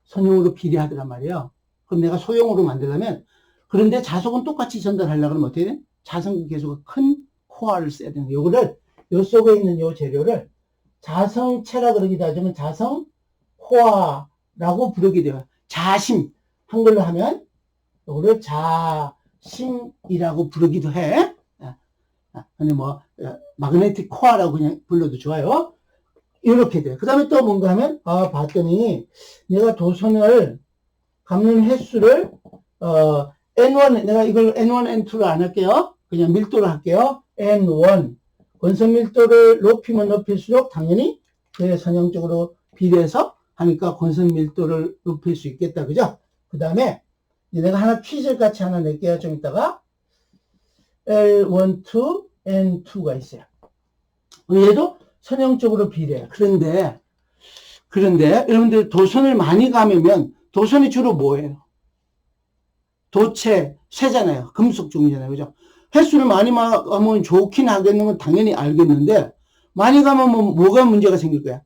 선형으로 비례하더란 말이에요. 그럼 내가 소형으로 만들려면, 그런데 자속은 똑같이 전달하려고 하면 어떻게 돼? 자성계수가 큰 코어를 써야 되는 거예요. 요거를, 요 속에 있는 요 재료를 자성체라 그러기도 하지만 자성코어라고 부르게 돼요. 자심. 한글로 하면 요거를 자심이라고 부르기도 해. 근데 마그네틱 코어라고 그냥 불러도 좋아요. 이렇게 돼요. 그 다음에 또 뭔가 하면, 봤더니 내가 도선을 감는 횟수를, N1, 내가 이걸 N1, N2로 안 할게요. 그냥 밀도로 할게요. N1. 권선 밀도를 높이면 높일수록 당연히 그의 선형적으로 비례해서 하니까 권선 밀도를 높일 수 있겠다. 그죠? 그 다음에 내가 하나 퀴즈 같이 하나 낼게요. 좀 이따가. L12, N2가 있어요. 얘도 선형적으로 비례해요. 그런데 여러분들 도선을 많이 감으면 도선이 주로 뭐예요? 도체, 쇠잖아요. 금속 종이잖아요. 그죠? 횟수를 많이 가면 좋긴 하겠는 건 당연히 알겠는데, 많이 가면 뭐가 문제가 생길 거야?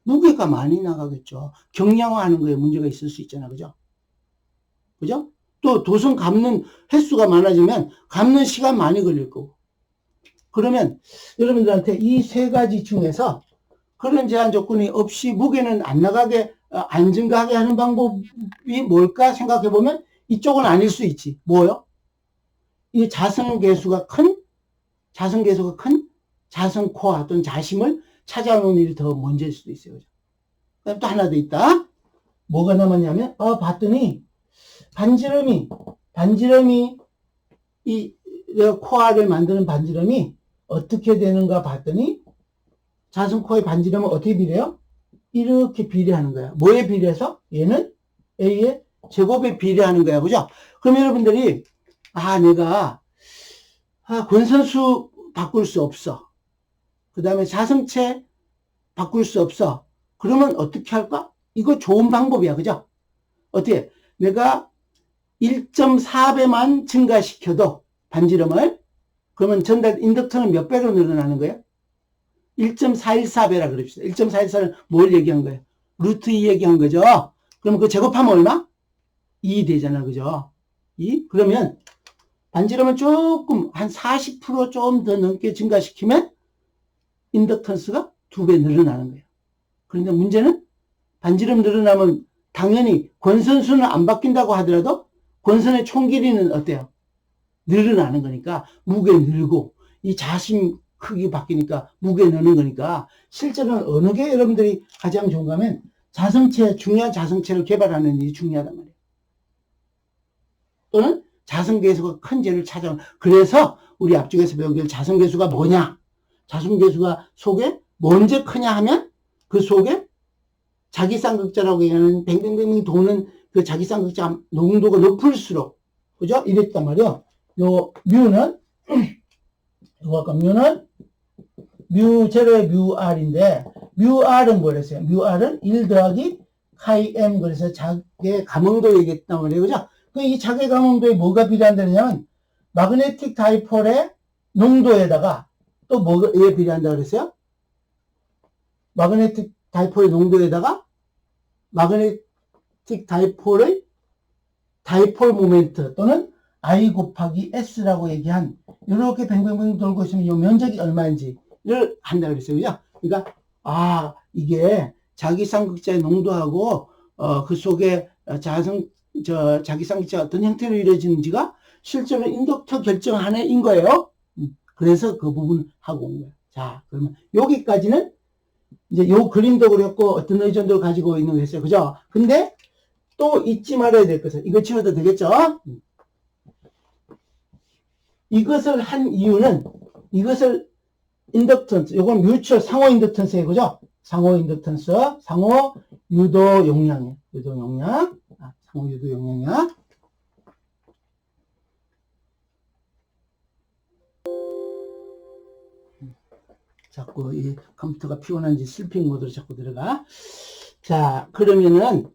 무게가 많이 나가겠죠. 경량화하는 거에 문제가 있을 수 있잖아. 그죠? 그죠? 또 도선 감는 횟수가 많아지면 감는 시간 많이 걸릴 거고. 그러면 여러분들한테 이 세 가지 중에서 그런 제한 조건이 없이 무게는 안 나가게, 안 증가하게 하는 방법이 뭘까 생각해 보면 이쪽은 아닐 수 있지. 뭐요? 이 자성계수가 큰 자성코어 또는 자심을 찾아오는 일이 더 먼저일 수도 있어요. 그다음 또 하나 더 있다. 뭐가 남았냐면, 봤더니 반지름이 이 코어를 만드는 반지름이 어떻게 되는가 봤더니 자성코어의 반지름은 어떻게 비례해요? 이렇게 비례하는 거야. 뭐에 비례해서? 얘는 A의 제곱에 비례하는 거야. 그죠? 그럼 여러분들이 내가 권선수 바꿀 수 없어. 그 다음에 자성체 바꿀 수 없어. 그러면 어떻게 할까? 이거 좋은 방법이야. 그죠? 어떻게? 내가 1.4배만 증가시켜도 반지름을, 그러면 전달 인덕터는 몇 배로 늘어나는 거예요? 1.414배라 그럽시다. 1.414는 뭘 얘기한 거예요? 루트 2 얘기한 거죠. 그럼 그 제곱하면 얼마? 2 되잖아. 그죠? 2? 그러면 반지름을 조금 한 40% 좀 더 넘게 증가시키면 인덕턴스가 2배 늘어나는 거예요. 그런데 문제는 반지름 늘어나면 당연히 권선수는 안 바뀐다고 하더라도 권선의 총 길이는 어때요? 늘어나는 거니까 무게 늘고 이 자심 크기 바뀌니까 무게 느는 거니까 실제로는 어느 게 여러분들이 가장 좋은가 하면 중요한 자성체를 개발하는 일이 중요하단 말이에요. 또는 자성계수가 큰 재를 찾아오는. 그래서 우리 앞쪽에서 배우길 자성계수가 뭐냐? 자성계수가 속에 뭔지 크냐 하면 그 속에 자기쌍극자라고 얘기하는 뱅뱅뱅뱅 도는 그 자기쌍극자 농도가 높을수록, 그죠? 이랬단 말이에요. 요 뮤는 뮤 제로의 뮤 R인데, 뮤 R은 뭐랬어요? 뮤 R은 1 더하기 카이 M, 그래서 자기의 감응도 얘기했단 말이에요. 그죠? 이 자기 감응도에 뭐가 비례한다냐면, 마그네틱 다이폴의 농도에다가 또 뭐에 비례한다 그랬어요? 마그네틱 다이폴의 농도에다가 마그네틱 다이폴의 다이폴 모멘트 또는 I 곱하기 S라고 얘기한, 이렇게 뱅뱅뱅 돌고 있으면 이 면적이 얼마인지를 한다 그랬어요. 그죠? 그러니까, 이게 자기쌍극자의 농도하고, 그 속에 자기쌍극자가 어떤 형태로 이루어지는지가 실제로 인덕터 결정하는 거예요. 그래서 그 부분 하고 온 거예요. 자, 그러면 여기까지는 이제 요 그림도 그렸고 어떤 의존도를 가지고 있는 거 했어요. 그죠? 근데 또 잊지 말아야 될 것은, 이거 지워도 되겠죠? 이것을 한 이유는, 이것을 인덕턴스, 요건 뮤추얼 상호 인덕턴스예요. 그죠? 상호 인덕턴스, 상호 유도 용량이에요. 유도 용량. 상호 유도 용량이야. 자꾸 이 컴퓨터가 피곤한지 슬핑 모드로 자꾸 들어가. 자, 그러면은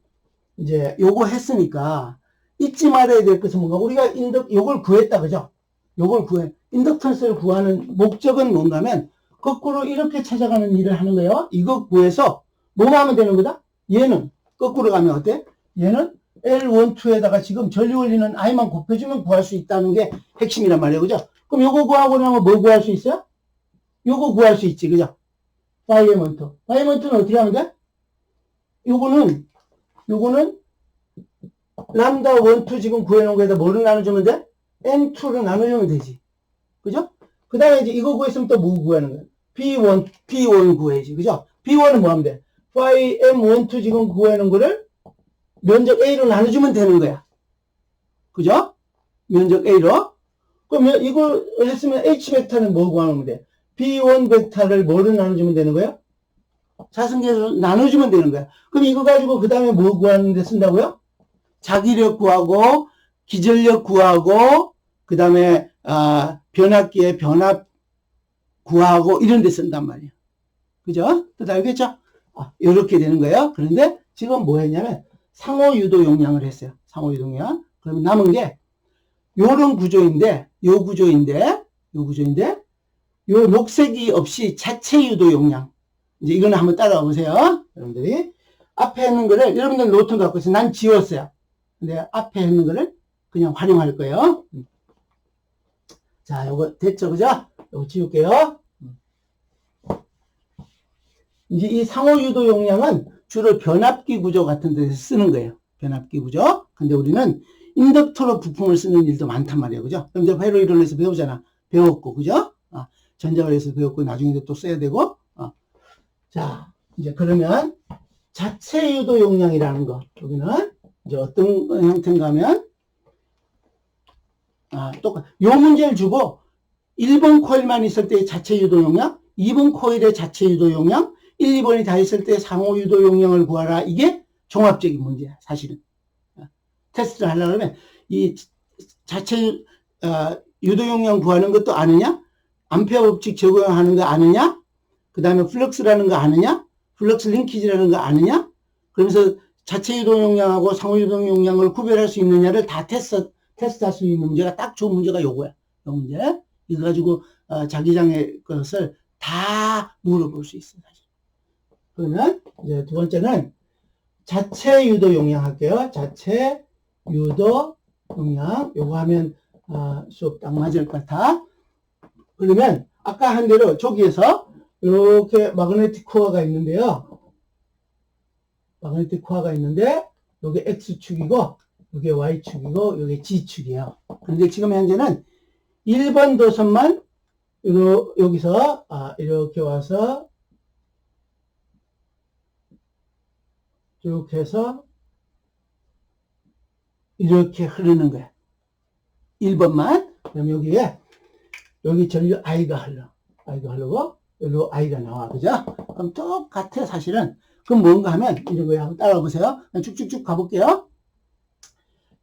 이제 요거 했으니까 잊지 말아야 될 것은 뭔가, 우리가 요걸 구했다. 그죠? 요걸 인덕턴스를 구하는 목적은 뭔가면 거꾸로 이렇게 찾아가는 일을 하는 거예요. 이거 구해서 뭐만 하면 되는 거다? 얘는 거꾸로 가면 어때? 얘는 L12에다가 지금 전류원리는 I만 곱해주면 구할 수 있다는 게 핵심이란 말이에요. 그죠? 그럼 요거 구하고 나면 뭐 구할 수 있어요? 요거 구할 수 있지. 그죠? 다이아몬드. 다이아몬드는 어떻게 하면 돼? 요거는 람다 1, 2 지금 구해놓은 거에다 뭐를 나눠주면 돼? N2를 나눠주면 되지. 그죠? 그 다음에 이제 이거 구했으면 또 뭐 구하는 거야? B1 구해야지. 그죠? B1은 뭐 하면 돼? phi M12 지금 구해놓은 거를 면적 A로 나눠주면 되는 거야. 그죠? 면적 A로. 그러면 이걸 했으면 H 벡터는 뭐 구하면 돼? B1 벡터를 뭐로 나눠주면 되는 거야? 자승계로 나눠주면 되는 거야. 그럼 이거 가지고 그 다음에 뭐 구하는 데 쓴다고요? 자기력 구하고, 기전력 구하고, 그 다음에 변압기의 변압 구하고 이런 데 쓴단 말이에요. 그죠? 뜻 알겠죠? 이렇게 되는 거예요. 그런데 지금 뭐 했냐면 상호유도 용량을 했어요. 상호유도 용량. 그러면 남은 게 요런 구조인데, 요 녹색이 없이 자체 유도 용량. 이제 이거는 한번 따라와 보세요. 여러분들이. 앞에 있는 거를, 여러분들 노트 갖고 있어요. 난 지웠어요. 근데 앞에 있는 거를 그냥 활용할 거예요. 자, 요거 됐죠? 그죠? 요거 지울게요. 이제 이 상호유도 용량은 주로 변압기 구조 같은 데서 쓰는 거예요. 변압기 구조. 근데 우리는 인덕터로 부품을 쓰는 일도 많단 말이에요. 그죠? 그럼 이제 회로 이론에서 배우잖아. 배웠고, 그죠? 전자회로에서 배웠고, 나중에 또 써야 되고. 자, 이제 그러면 자체 유도 용량이라는 거. 여기는 이제 어떤 형태인가 하면, 요 문제를 주고 1번 코일만 있을 때의 자체 유도 용량, 2번 코일의 자체 유도 용량, 1, 2번이 다 있을 때 상호 유도 용량을 구하라. 이게 종합적인 문제야, 사실은. 테스트를 하려고 하면 이 자체 유도 용량 구하는 것도 아느냐? 암페어 법칙 적용하는 거 아느냐? 그 다음에 플럭스라는 거 아느냐? 플럭스 링키지라는 거 아느냐? 그러면서 자체 유도 용량하고 상호 유도 용량을 구별할 수 있느냐를 다 테스트할 수 있는 문제가 딱 좋은 문제가 요거야. 요 문제. 이거 가지고 자기장의 것을 다 물어볼 수 있어, 사실. 그러면 이제 두 번째는 자체 유도 용량 할게요. 자체 유도 용량. 요거 하면 수업 딱 맞을 것 같아. 그러면 아까 한 대로 저기에서 이렇게 마그네틱 코어가 있는데요. 마그네틱 코어가 있는데 요게 X축이고 요게 Y축이고 요게 G축이에요. 그런데 지금 현재는 1번 도선만 여기서 이렇게 와서 이렇게 해서 이렇게 흐르는 거야. 1번만. 그럼 여기 전류 I가 흐르고 여기로 I가 나와. 그죠? 그럼 똑같아, 사실은. 그럼 뭔가 하면 이런 거예요. 한번 따라와 보세요. 쭉쭉쭉 가볼게요.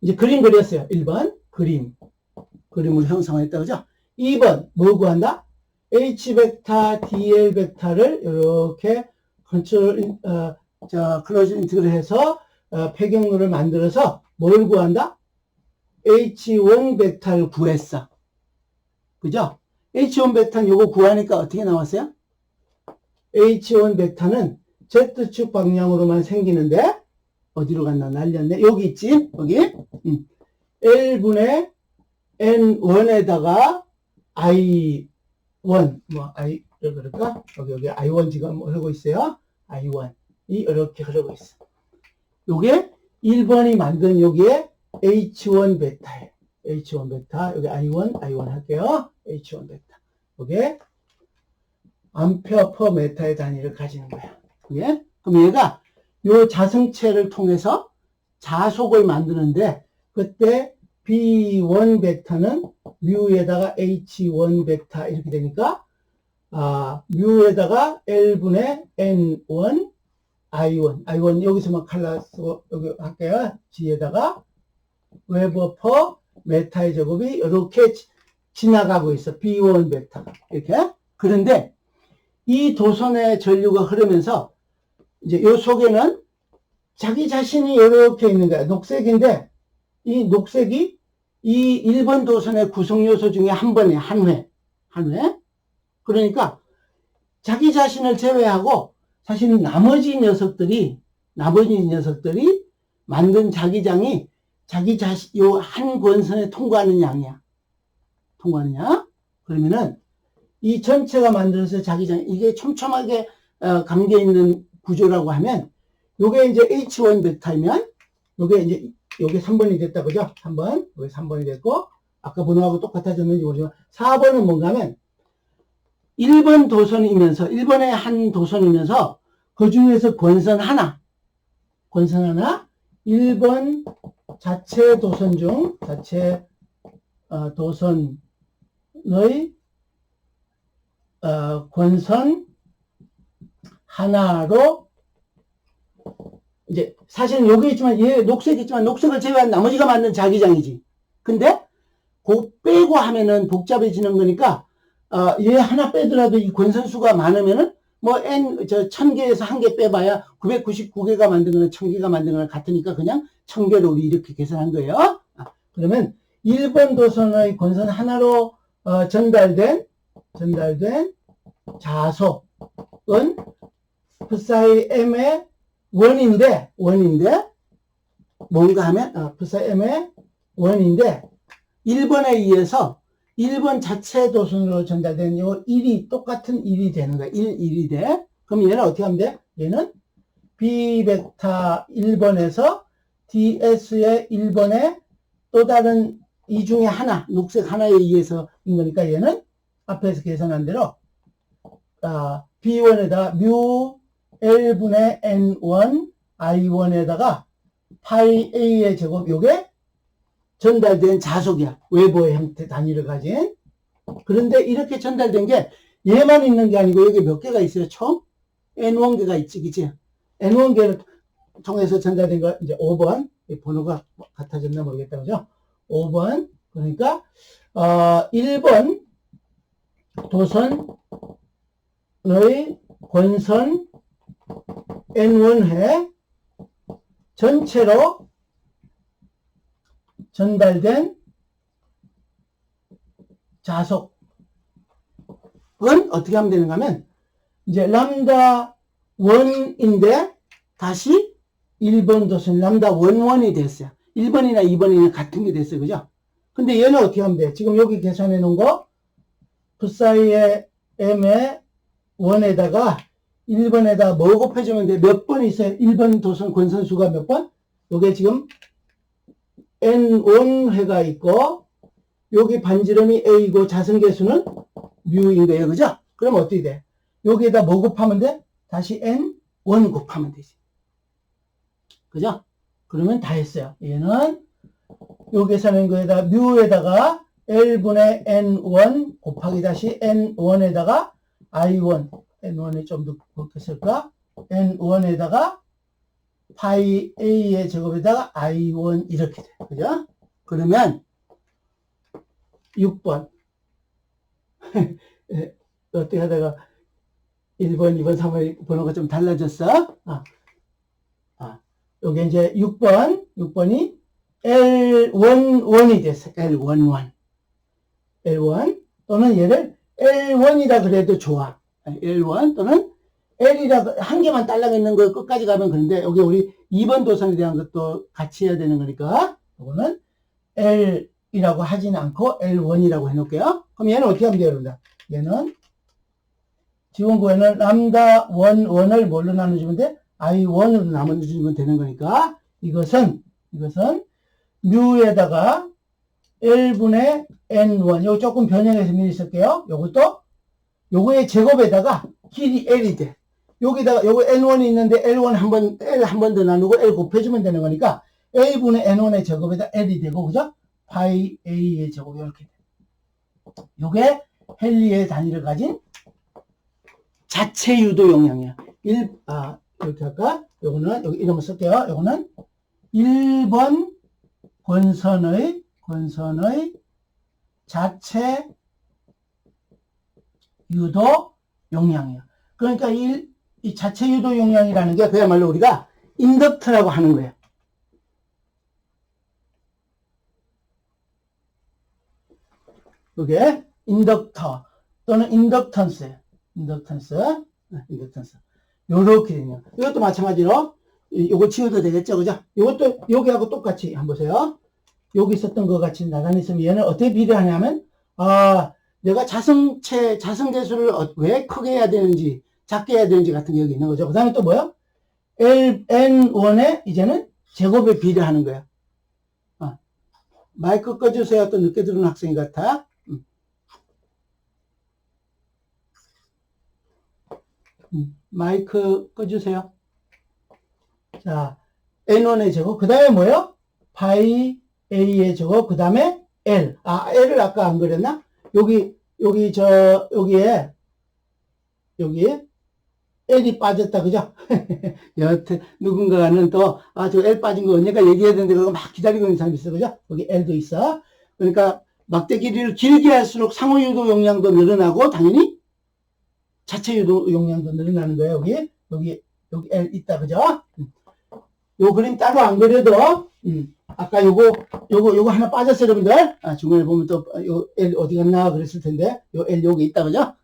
이제 그림 그렸어요. 1번 그림으로 형성했다. 그죠? 2번 뭐 구한다? H 벡터, DL 벡터를 이렇게 클로즈 인티그를 해서 폐경로를 만들어서 뭘 구한다? H1 벡터를 구했어. 그죠? H1 벡터는 요거 구하니까 어떻게 나왔어요? H1 벡터는 Z축 방향으로만 생기는데 어디로 갔나? 날렸네. 여기 있지? 여기. L분의 N1에다가 I1 그럴까? 여기 I1 지금 흐르고 있어요. I1이 이렇게 흐르고 있어. 요게 1번이 만든 여기에 H1 벡터예요. H1 벡터. 여기 I1 할게요. H1 벡터. 요게 암페어 퍼 메타의 단위를 가지는 거야. 그게? 그럼 얘가 요 자성체를 통해서 자속을 만드는데 그때 B1 벡터는 뮤에다가 H1 벡터 이렇게 되니까 뮤에다가 L분의 N1 I1 여기서만 칼라 쓰고 여기 할게요. G에다가 웨버 퍼 메타의 제곱이 이렇게 지나가고 있어. B1 벡터가 이렇게. 그런데 이 도선의 전류가 흐르면서 이제 요 속에는 자기 자신이 이렇게 있는 거야. 녹색인데 이 녹색이 이 1번 도선의 구성 요소 중에 한 번에 한 회. 그러니까 자기 자신을 제외하고 사실 나머지 녀석들이 만든 자기장이 자기 자신 요 한 권선에 통과하는 양이야. 그러면은 이 전체가 만들어서 자기장 이게 촘촘하게 감겨 있는 구조라고 하면 요게 이제 H1 벡터이면 요게 이제 요게 3번이 됐다 그죠? 3번. 요게 3번이 됐고 아까 번호하고 똑같아졌는지 모르지만 4번은 뭔가 하면 1번 도선이면서 1번의 한 도선이면서 그 중에서 권선 하나 1번 자체 도선 중 도선의 권선 하나로 이제 사실은 여기 있지만 얘 녹색이 있지만 녹색을 제외한 나머지가 만든 자기장이지. 근데 그 빼고 하면은 복잡해지는 거니까 얘 하나 빼더라도 이 권선수가 많으면은 뭐 N 1000개에서 한 개 빼봐야 999개가 만든 거는 1000개가 만든 거는 같으니까 그냥 1000개로 우리 이렇게 계산한 거예요. 그러면 1번 도선의 권선 하나로 전달된 자속은 Psi M의 원인데 뭔가 하면 Psi M의 원인데 1번에 의해서 1번 자체 도선으로 전달된 요 1이 똑같은 1이 되는 거야. 1이 돼. 그럼 얘는 어떻게 하면 돼? 얘는 B 벡터 1번에서 DS의 1번에 또 다른 이 중에 하나, 녹색 하나에 의해서인 거니까 얘는 앞에서 계산한 대로 B1에다가 뮤 L분의 N1 I1에다가 파이 A의 제곱 요게 전달된 자속이야. 웨버의 형태 단위를 가진. 그런데 이렇게 전달된 게 얘만 있는 게 아니고 여기 몇 개가 있어요? 총 N1개가 있지, 그치? N1개를 통해서 전달된 거 이제 5번. 번호가 같아졌나 모르겠다, 그죠? 5번. 그러니까 1번 도선의 권선 N1회 전체로 전달된 자속은 어떻게 하면 되는가 하면 이제 람다 1인데 다시 1번 도선 람다 1이 됐어요. 1번이나 2번이나 같은 게 됐어요. 그죠? 근데 얘는 어떻게 하면 돼? 지금 여기 계산해 놓은 거 Psi의 M의 1에다가 1번에다 뭐 곱해주면 돼? 몇 번 있어요? 1번 도선 권선수가 몇 번? 요게 지금 N1회가 있고 여기 반지름이 A고 자성계수는 뮤인 거예요. 그죠? 그럼 어떻게 돼? 여기에다 뭐 곱하면 돼? 다시 N1 곱하면 되지. 그죠? 그러면 다 했어요. 얘는 요 계산한 거에다 뮤에다가 L분의 N1 곱하기 다시 N1에다가 I1 N1에 좀 더 곱했을까? N1에다가 파이 A의 제곱에다가 I1 이렇게 돼. 그죠? 그러면 6번 어떻게 하다가 1번, 2번, 3번 번호가 좀 달라졌어? 여기 이제 6번이 L11이 됐어. L11 또는 얘를 L1이라 그래도 좋아. L1 또는 L이라 한 개만 딸랑 있는 거 끝까지 가면 그런데 여기 우리 2번 도선에 대한 것도 같이 해야 되는 거니까 이거는 L이라고 하진 않고 L1이라고 해놓을게요. 그럼 얘는 어떻게 하면 돼요, 여러분들? 얘는 지원구에는 람다 1을 뭘로 나눠주면 돼? I1으로 나눠주면 되는 거니까 이것은 뮤에다가 L분의 N1 요거 조금 변형해서 미리 쓸게요. 요거의 제곱에다가 길이 L이 돼. 여기다가 요거 N1이 있는데 L1 L 한 번 더 나누고 L 곱해주면 되는 거니까 A분의 N1의 제곱에다 L이 되고, 그죠? 파이 A의 제곱, 이렇게 돼. 요게 헨리의 단위를 가진 자체 유도 용량이야. 이렇게 할까? 요거는, 여기 이름을 쓸게요. 요거는 1번 권선의 자체 유도 용량이야. 그러니까 이 자체 유도 용량이라는 게 그야말로 우리가 인덕터라고 하는 거예요. 그게 인덕터 또는 인덕턴스예요. 인덕턴스. 요렇게 되네요. 이것도 마찬가지로 요거 지워도 되겠죠, 그죠? 요것도 여기하고 똑같이 한번 보세요. 여기 있었던 것 같이 나란히 있으면 얘는 어떻게 비례하냐면, 내가 자성계수를 왜 크게 해야 되는지, 작게 해야 되는지 같은 게 여기 있는 거죠. 그 다음에 또 뭐요? N1에 이제는 제곱에 비례하는 거야. 마이크 꺼주세요. 또 늦게 들어오는 학생이 같아. 마이크 꺼주세요. 자, N1의 제곱, 그 다음에 뭐요? 파이 A의 제곱, 그 다음에 L. L을 아까 안 그렸나? 여기에, L이 빠졌다, 그죠? 여하튼, 누군가는 또, 저 L 빠진 거 언니가 얘기해야 되는데, 그거 막 기다리고 있는 사람이 있어, 그죠? 여기 L도 있어. 그러니까, 막대 길이를 길게 할수록 상호 유도 용량도 늘어나고, 당연히, 자체 유도 용량도 늘어나는 거예요, 여기 L 있다, 그죠? 요 그림 따로 안 그려도, 아까 요거 하나 빠졌어요, 여러분들. 중간에 보면 또, 요 L 어디 갔나 그랬을 텐데, 요 L 여기 있다, 그죠?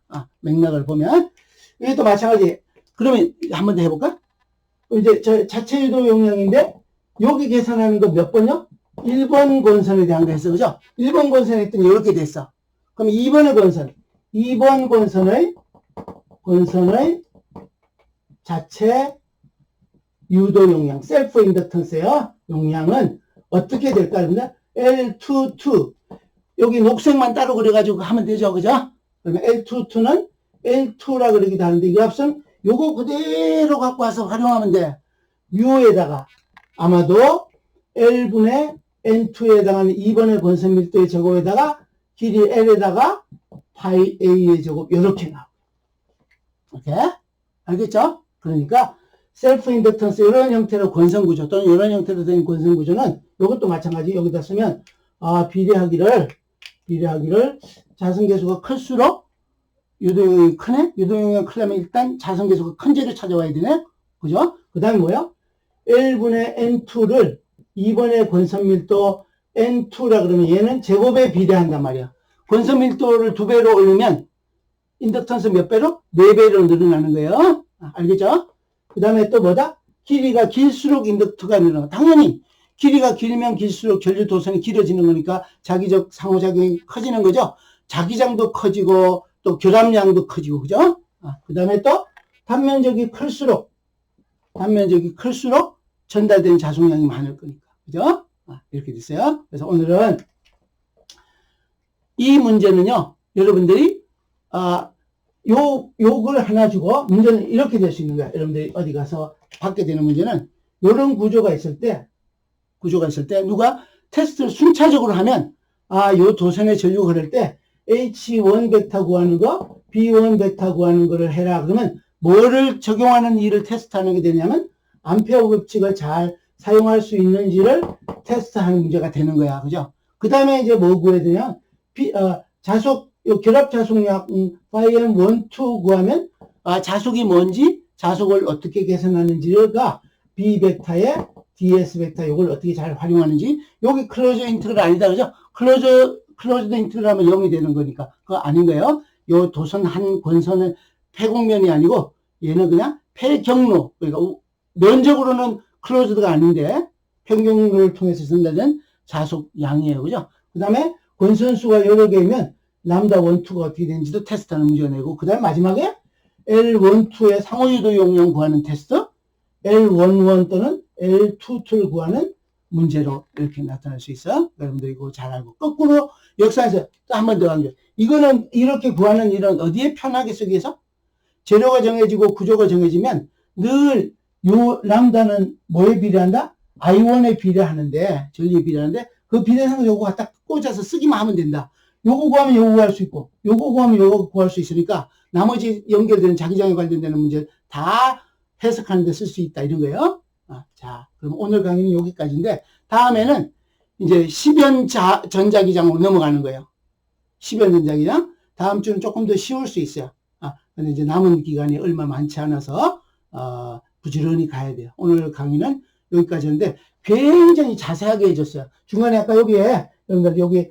맥락을 보면. 이것도 마찬가지. 그러면 한 번 더 해볼까? 이제 저 자체 유도 용량인데, 여기 계산하는 거 몇 번요? 1번 권선에 대한 거 했어, 그죠? 1번 권선에 했더니 이렇게 됐어. 그럼 2번의 권선. 2번 권선의 자체 유도 용량, 셀프 인덕턴스예요. 용량은 어떻게 될까? 그러면 L22 여기 녹색만 따로 그려가지고 하면 되죠, 그죠? 그러면 L22는 L2라 그러기도 하는데 이 값은 요거 그대로 갖고 와서 활용하면 돼. U에다가 아마도 L분의 N2에 해당하는 2번의 권선 밀도의 제곱에다가 길이 L에다가 파이 A의 제곱 이렇게 나와요. 오케이? 알겠죠? 그러니까 셀프 인덕턴스 이런 형태로 권선구조 또는 이런 형태로 된 권선구조는 이것도 마찬가지. 여기다 쓰면 비례하기를 자성계수가 클수록 유도용량이 크네? 유도용량이 크려면 일단 자성계수가 큰 제를 찾아와야 되네? 그죠? 그 다음에 뭐야? L분의 N2를 2번의 권선밀도 N2라 그러면 얘는 제곱에 비례한단 말이야. 권선밀도를 2배로 올리면 인덕턴스 몇 배로? 4배로 늘어나는 거예요. 알겠죠? 그 다음에 또 뭐다? 길이가 길수록 인덕터가 늘어나. 당연히 길이가 길면 길수록 전류 도선이 길어지는 거니까 자기적 상호작용이 커지는 거죠. 자기장도 커지고 또 결합량도 커지고, 그죠? 그 다음에 또 단면적이 클수록 전달된 자속량이 많을 거니까, 그죠? 이렇게 됐어요. 그래서 오늘은 이 문제는요, 여러분들이 요걸 하나 주고 문제는 이렇게 될 수 있는 거야. 여러분들이 어디 가서 받게 되는 문제는 이런 구조가 있을 때 누가 테스트를 순차적으로 하면 요 도선의 전류가 흐를 때 H1 벡터 구하는 거, B1 벡터 구하는 거를 해라. 그러면 뭐를 적용하는 일을 테스트하는 게 되냐면 암페어 법칙을 잘 사용할 수 있는지를 테스트하는 문제가 되는 거야. 그죠? 그 다음에 이제 뭐 구해야 되냐? 결합 자속량 phi m 1, 2 구하면 자속이 뭔지, 자속을 어떻게 계산하는지가 B 벡터에 DS 벡터 이걸 어떻게 잘 활용하는지. 여기 클로저 인트그럴 아니다, 그죠? 클로즈드 인트그럴 하면 0이 되는 거니까 그거 아닌 거예요. 요 도선 한 권선은 폐곡면이 아니고 얘는 그냥 폐경로, 그러니까 면적으로는 클로즈드가 아닌데 폐경로를 통해서 전달된 자속량이에요, 그죠? 그 다음에 권선수가 여러 개이면 람다 1, 2가 어떻게 되는지도 테스트하는 문제가 내고, 그 다음에 마지막에 L1, 2의 상호유도 용량 구하는 테스트, L11 또는 L22를 구하는 문제로 이렇게 나타날 수 있어. 여러분들이 이거 잘 알고, 거꾸로 역사에서 또 한 번 더 한 게, 이거는 이렇게 구하는 일은 어디에 편하게 쓰기 위해서? 재료가 정해지고 구조가 정해지면 늘 요 람다는 뭐에 비례한다? I1에 비례하는데, 전리에 비례하는데, 그 비례상을 요거 갖다 꽂아서 쓰기만 하면 된다. 요거 구하면 요거 구할 수 있고, 요거 구하면 요거 구할 수 있으니까, 나머지 연결되는 자기장에 관련되는 문제 다 해석하는 데 쓸 수 있다. 이런 거예요. 자, 그럼 오늘 강의는 여기까지인데, 다음에는 이제 10연 전자기장으로 넘어가는 거예요. 10연 전자기장. 다음 주는 조금 더 쉬울 수 있어요. 근데 이제 남은 기간이 얼마 많지 않아서, 부지런히 가야 돼요. 오늘 강의는 여기까지인데, 굉장히 자세하게 해줬어요. 중간에 아까 여기에, 여기,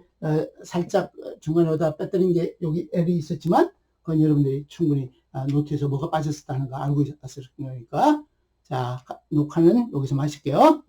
살짝 중간에 어디다 빼뜨린 게 여기 L이 있었지만, 그건 여러분들이 충분히 노트에서 뭐가 빠졌었다는 거 알고 있었을 거니까. 자, 녹화는 여기서 마칠게요.